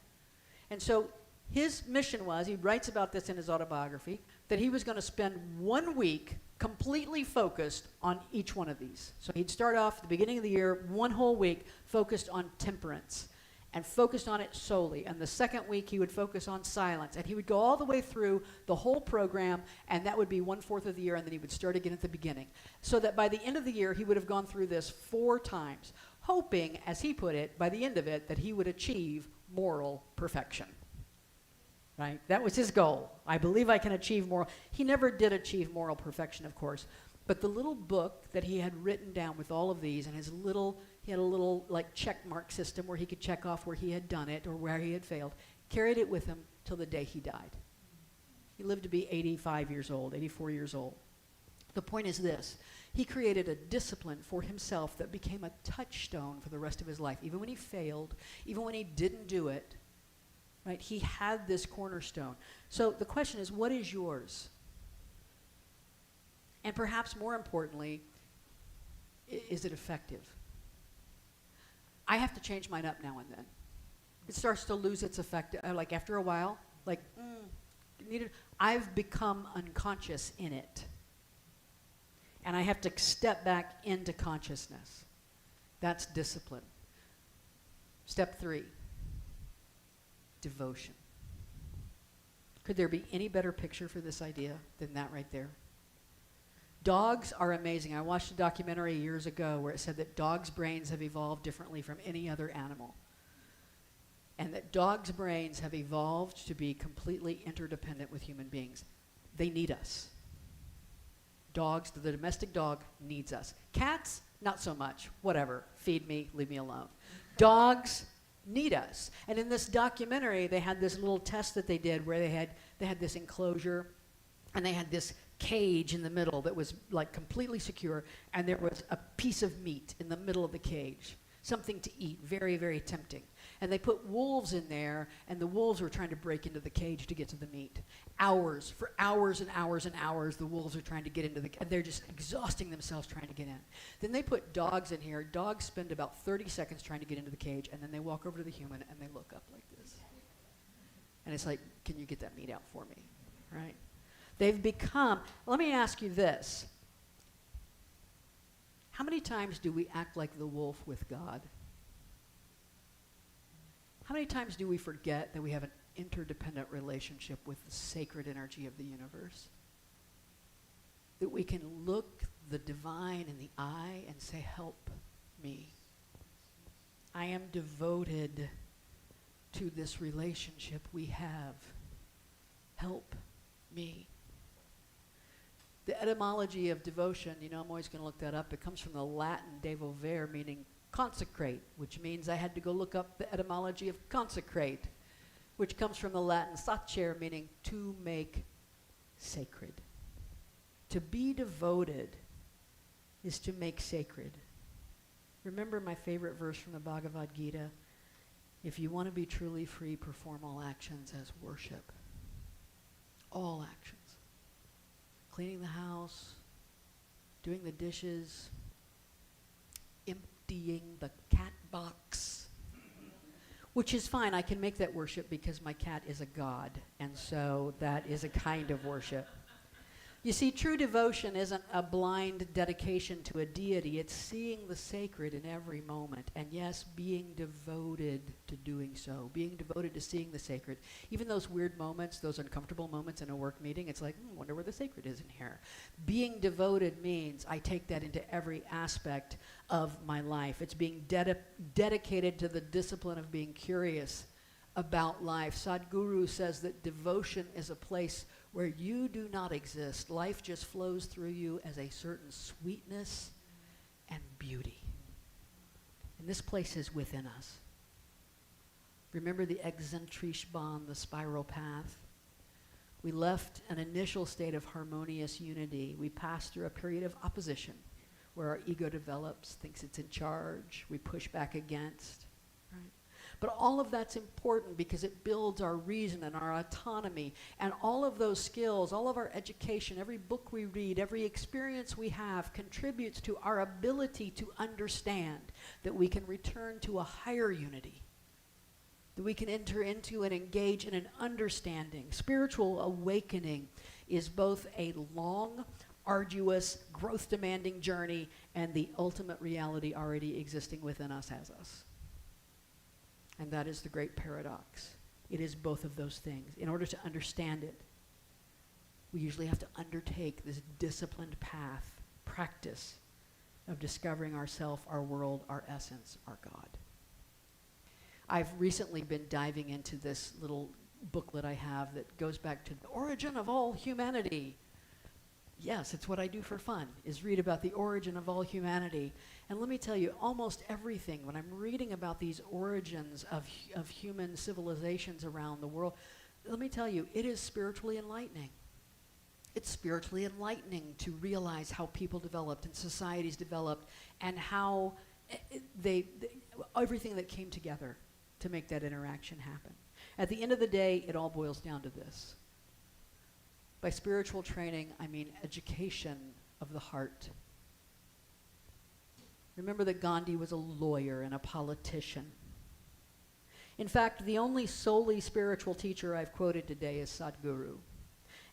And so his mission was, he writes about this in his autobiography, that he was going to spend 1 week completely focused on each one of these. So he'd start off at the beginning of the year, 1 whole week focused on temperance. and focused on it solely. And the second week, he would focus on silence. And he would go all the way through the whole program, and that would be 1/4 of the year, and then he would start again at the beginning. So that by the end of the year, he would have gone through this 4 times, hoping, as he put it, by the end of it, that he would achieve moral perfection. Right? That was his goal. I believe I can achieve moral. He never did achieve moral perfection, of course. But the little book that he had written down with all of these, and he had a little like check mark system where he could check off where he had done it or where he had failed, carried it with him till the day he died. He lived to be 85 years old, 84 years old. The point is this: he created a discipline for himself that became a touchstone for the rest of his life. Even when he failed, even when he didn't do it, right? He had this cornerstone. So the question is, what is yours? And perhaps more importantly, is it effective? I have to change mine up now and then. It starts to lose its effect, like after a while, I've become unconscious in it. And I have to step back into consciousness. That's discipline. Step 3, devotion. Could there be any better picture for this idea than that right there? Dogs are amazing. I watched a documentary years ago where it said that dogs' brains have evolved differently from any other animal. And that dogs' brains have evolved to be completely interdependent with human beings. They need us. Dogs, the domestic dog needs us. Cats, not so much. Whatever. Feed me, leave me alone. Dogs need us. And in this documentary, they had this little test that they did where they had this enclosure, and they had this cage in the middle that was like completely secure, and there was a piece of meat in the middle of the cage, something to eat, very, very tempting. And they put wolves in there, and the wolves were trying to break into the cage to get to the meat. For hours and hours and hours, the wolves are trying to get into and they're just exhausting themselves trying to get in. Then they put dogs in here. Dogs spend about 30 seconds trying to get into the cage, and then they walk over to the human, and they look up like this. And it's like, can you get that meat out for me, right? They've become, let me ask you this. How many times do we act like the wolf with God? How many times do we forget that we have an interdependent relationship with the sacred energy of the universe? That we can look the divine in the eye and say, help me. I am devoted to this relationship we have. Help me. The etymology of devotion, I'm always going to look that up. It comes from the Latin devovere, meaning consecrate, which means I had to go look up the etymology of consecrate, which comes from the Latin sacer, meaning to make sacred. To be devoted is to make sacred. Remember my favorite verse from the Bhagavad Gita? If you want to be truly free, perform all actions as worship. All actions. Cleaning the house, doing the dishes, emptying the cat box, which is fine. I can make that worship because my cat is a god, and so that is a kind of worship. You see, true devotion isn't a blind dedication to a deity. It's seeing the sacred in every moment. And yes, being devoted to doing so. Being devoted to seeing the sacred. Even those weird moments, those uncomfortable moments in a work meeting, it's like, wonder where the sacred is in here. Being devoted means I take that into every aspect of my life. It's being dedicated to the discipline of being curious about life. Sadhguru says that devotion is a place where you do not exist. Life just flows through you as a certain sweetness and beauty. And this place is within us. Remember the Exzentrischbahn, the spiral path? We left an initial state of harmonious unity. We passed through a period of opposition where our ego develops, thinks it's in charge, we push back against. But all of that's important because it builds our reason and our autonomy. And all of those skills, all of our education, every book we read, every experience we have contributes to our ability to understand that we can return to a higher unity, that we can enter into and engage in an understanding. Spiritual awakening is both a long, arduous, growth-demanding journey and the ultimate reality already existing within us has us. And that is the great paradox. It is both of those things. In order to understand it, we usually have to undertake this disciplined path, practice of discovering ourself, our world, our essence, our God. I've recently been diving into this little booklet I have that goes back to the origin of all humanity. Yes, it's what I do for fun, is read about the origin of all humanity. And let me tell you, almost everything, when I'm reading about these origins of human civilizations around the world, let me tell you, it is spiritually enlightening. It's spiritually enlightening to realize how people developed and societies developed and how everything that came together to make that interaction happen. At the end of the day, it all boils down to this. By spiritual training, I mean education of the heart. Remember that Gandhi was a lawyer and a politician. In fact, the only solely spiritual teacher I've quoted today is Sadhguru.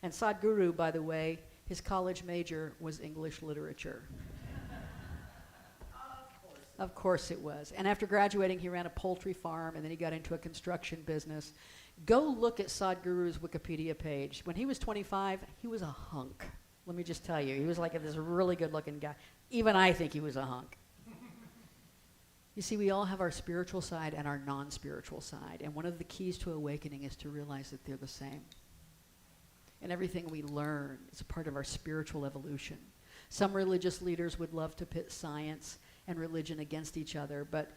And Sadhguru, by the way, his college major was English literature. Of course it was. And after graduating, he ran a poultry farm, and then he got into a construction business. Go look at Sadhguru's Wikipedia page. When he was 25, he was a hunk. Let me just tell you, he was like this really good-looking guy. Even I think he was a hunk. You see, we all have our spiritual side and our non-spiritual side, and one of the keys to awakening is to realize that they're the same. And everything we learn is a part of our spiritual evolution. Some religious leaders would love to pit science and religion against each other, but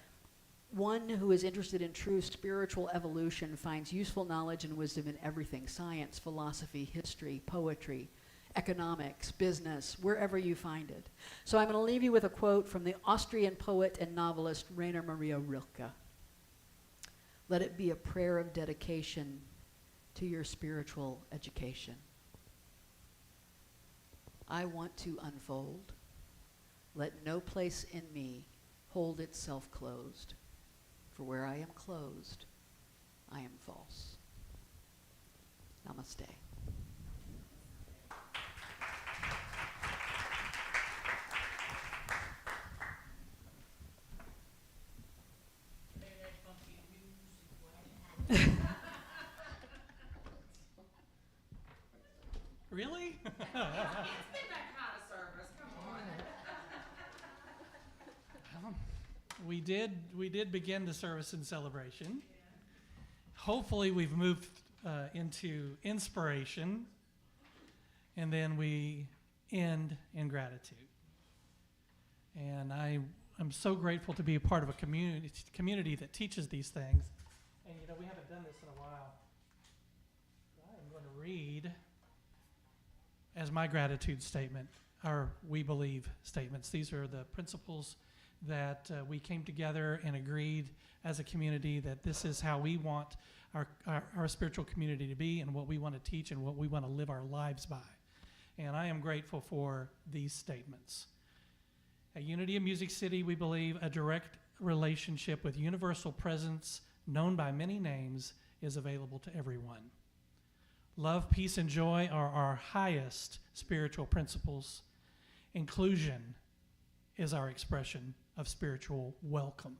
one who is interested in true spiritual evolution finds useful knowledge and wisdom in everything: science, philosophy, history, poetry, economics, business, wherever you find it. So I'm going to leave you with a quote from the Austrian poet and novelist Rainer Maria Rilke. Let it be a prayer of dedication to your spiritual education. I want to unfold. Let no place in me hold itself closed. For where I am closed, I am false. Namaste. Really? It's been that kind of service. Come on. We did begin the service in celebration. Hopefully we've moved into inspiration, and then we end in gratitude. And I'm so grateful to be a part of a community that teaches these things. And you know, we haven't done this in a while. I'm going to read as my gratitude statement our We Believe statements. These are the principles that we came together and agreed as a community that this is how we want our spiritual community to be, and what we want to teach, and what we want to live our lives by. And I am grateful for these statements. At Unity of Music City, we believe a direct relationship with universal presence, known by many names, is available to everyone. Love, peace, and joy are our highest spiritual principles. Inclusion is our expression of spiritual welcome.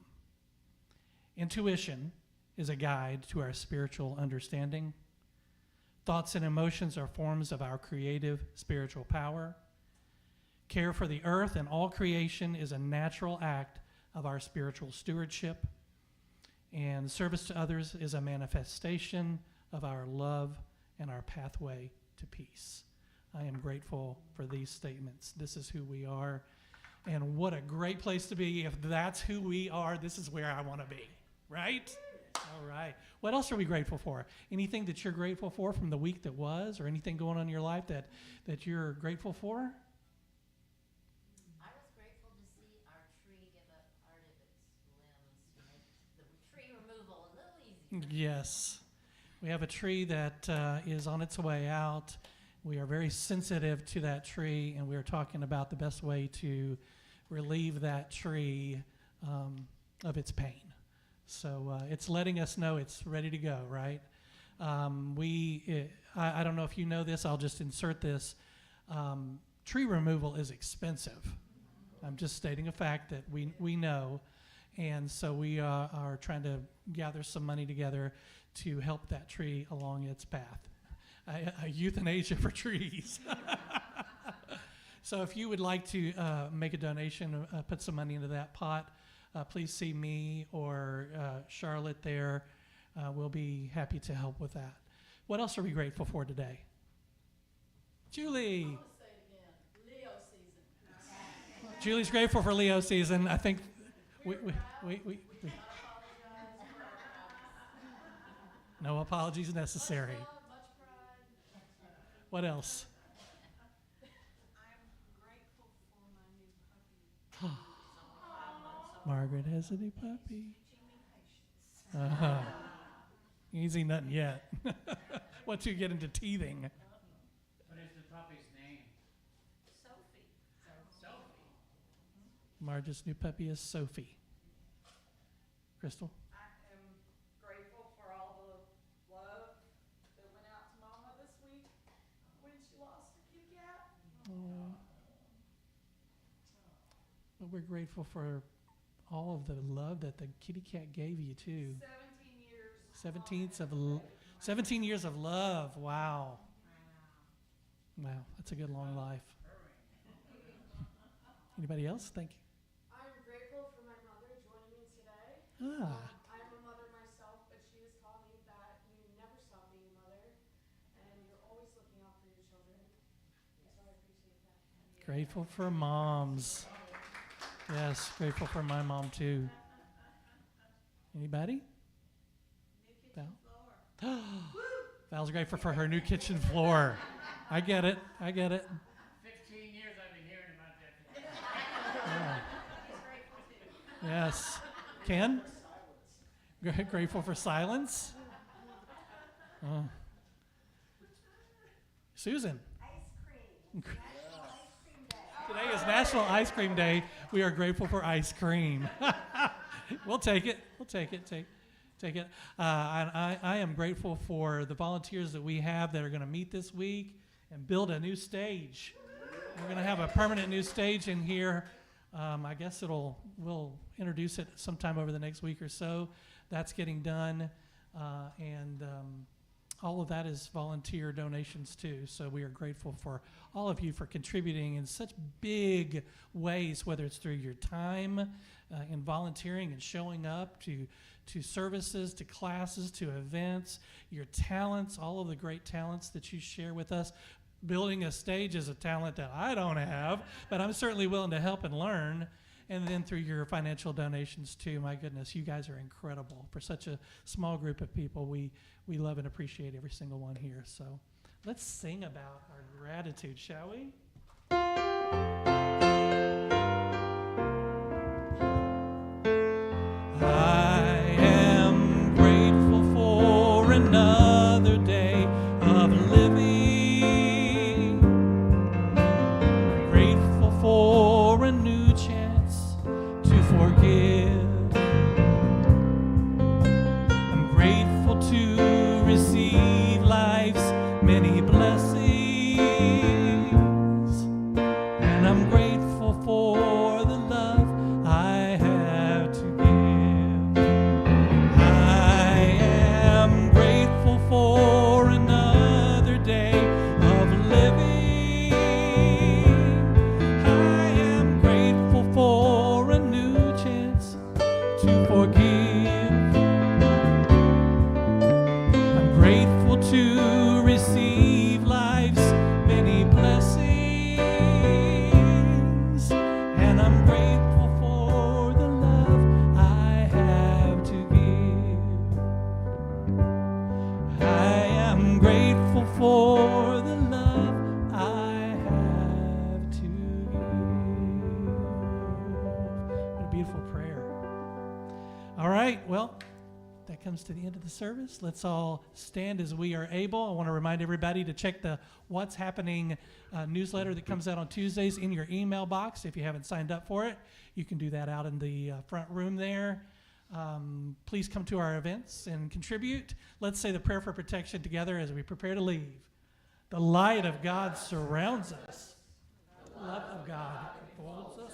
Intuition is a guide to our spiritual understanding. Thoughts and emotions are forms of our creative spiritual power. Care for the earth and all creation is a natural act of our spiritual stewardship. And service to others is a manifestation of our love and our pathway to peace. I am grateful for these statements. This is who we are. And what a great place to be. If that's who we are, this is where I want to be, right? All right. What else are we grateful for? Anything that you're grateful for from the week that was, or anything going on in your life that you're grateful for? I was grateful to see our tree give up part of its limbs to make the tree removal a little easier. Yes. We have a tree that is on its way out. We are very sensitive to that tree, and we are talking about the best way to relieve that tree of its pain. So it's letting us know it's ready to go, right? I don't know if you know this. I'll just insert this. Tree removal is expensive. I'm just stating a fact that we know. And so we are trying to gather some money together to help that tree along its path. A euthanasia for trees. So if you would like to make a donation, put some money into that pot, please see me or Charlotte there. We'll be happy to help with that. What else are we grateful for today? Julie. Say it again. Leo season. Julie's grateful for Leo season. I think we no apologies necessary. What else? Margaret has a new puppy. Uh-huh. Easy, nothing yet. Once you get into teething. What is the puppy's name? Sophie. Sophie. Margaret's new puppy is Sophie. Crystal? I am grateful for all the love that went out to Mama this week when she lost her kitty cat. But we're grateful for all of the love that the kitty cat gave you too. 17 years of love. Wow. Wow, that's a good long life. Anybody else? Thank you. I'm grateful for my mother joining me today. I'm a mother myself, but she has taught me that you never stop being a mother, and you're always looking out for your children. So I appreciate that. Grateful for moms. Yes, grateful for my mom too. Anybody? Val? Val's grateful for her new kitchen floor. I get it. 15 years I've been hearing about that. Yeah. Yes. Ken? Grateful for silence. Susan? Ice cream. Today is National Ice Cream Day. We are grateful for ice cream. We'll take it. Take it. I am grateful for the volunteers that we have that are going to meet this week and build a new stage. We're going to have a permanent new stage in here. I guess we'll introduce it sometime over the next week or so. That's getting done, and all of that is volunteer donations too. So we are grateful for all of you for contributing in such big ways, whether it's through your time in volunteering and showing up to services, to classes, to events, your talents, all of the great talents that you share with us. Building a stage is a talent that I don't have, but I'm certainly willing to help and learn. And then through your financial donations too, my goodness, you guys are incredible. For such a small group of people, we love and appreciate every single one here. So let's sing about our gratitude, shall we? I am grateful for another day of living, grateful for a new chance to forgive. I'm grateful to receive life's many blessings, and I'm grateful for the love I have to give. I am grateful for another day of living. I am grateful for a new chance to forgive. I'm grateful to receive life's many blessings, and I'm grateful for the love I have to give. I am grateful for the love I have to give. What a beautiful prayer. All right, well, that comes to the end of the service. Let's all stand as we are able. I want to remind everybody to check the What's Happening newsletter that comes out on Tuesdays in your email box. If you haven't signed up for it, you can do that out in the front room there. Please come to our events and contribute. Let's say the prayer for protection together as we prepare to leave. The light of God surrounds us. The love of God upholds us.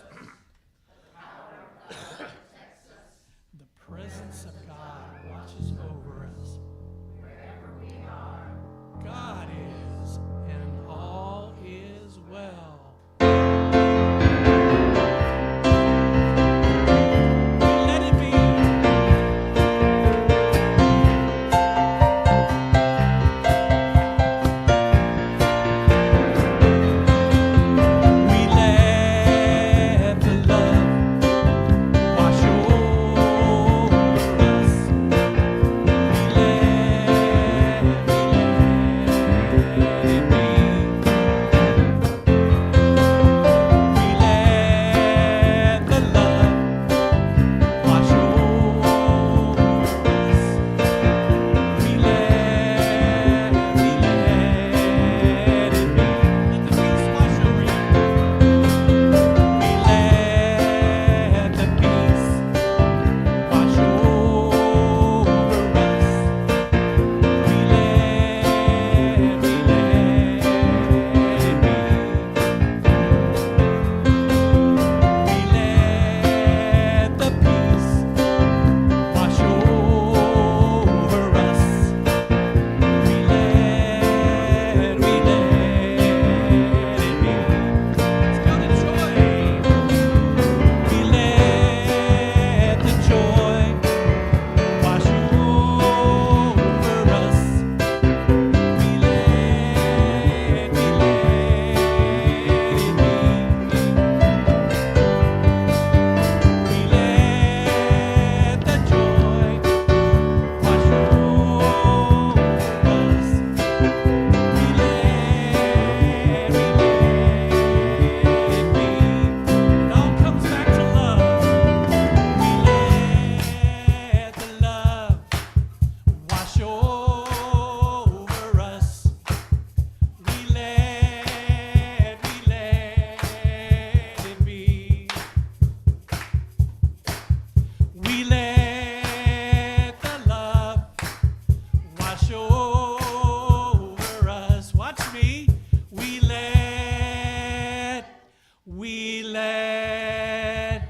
we let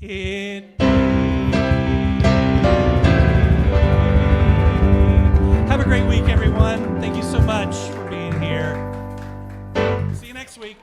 it be. Have a great week, everyone. Thank you so much for being here. See you next week.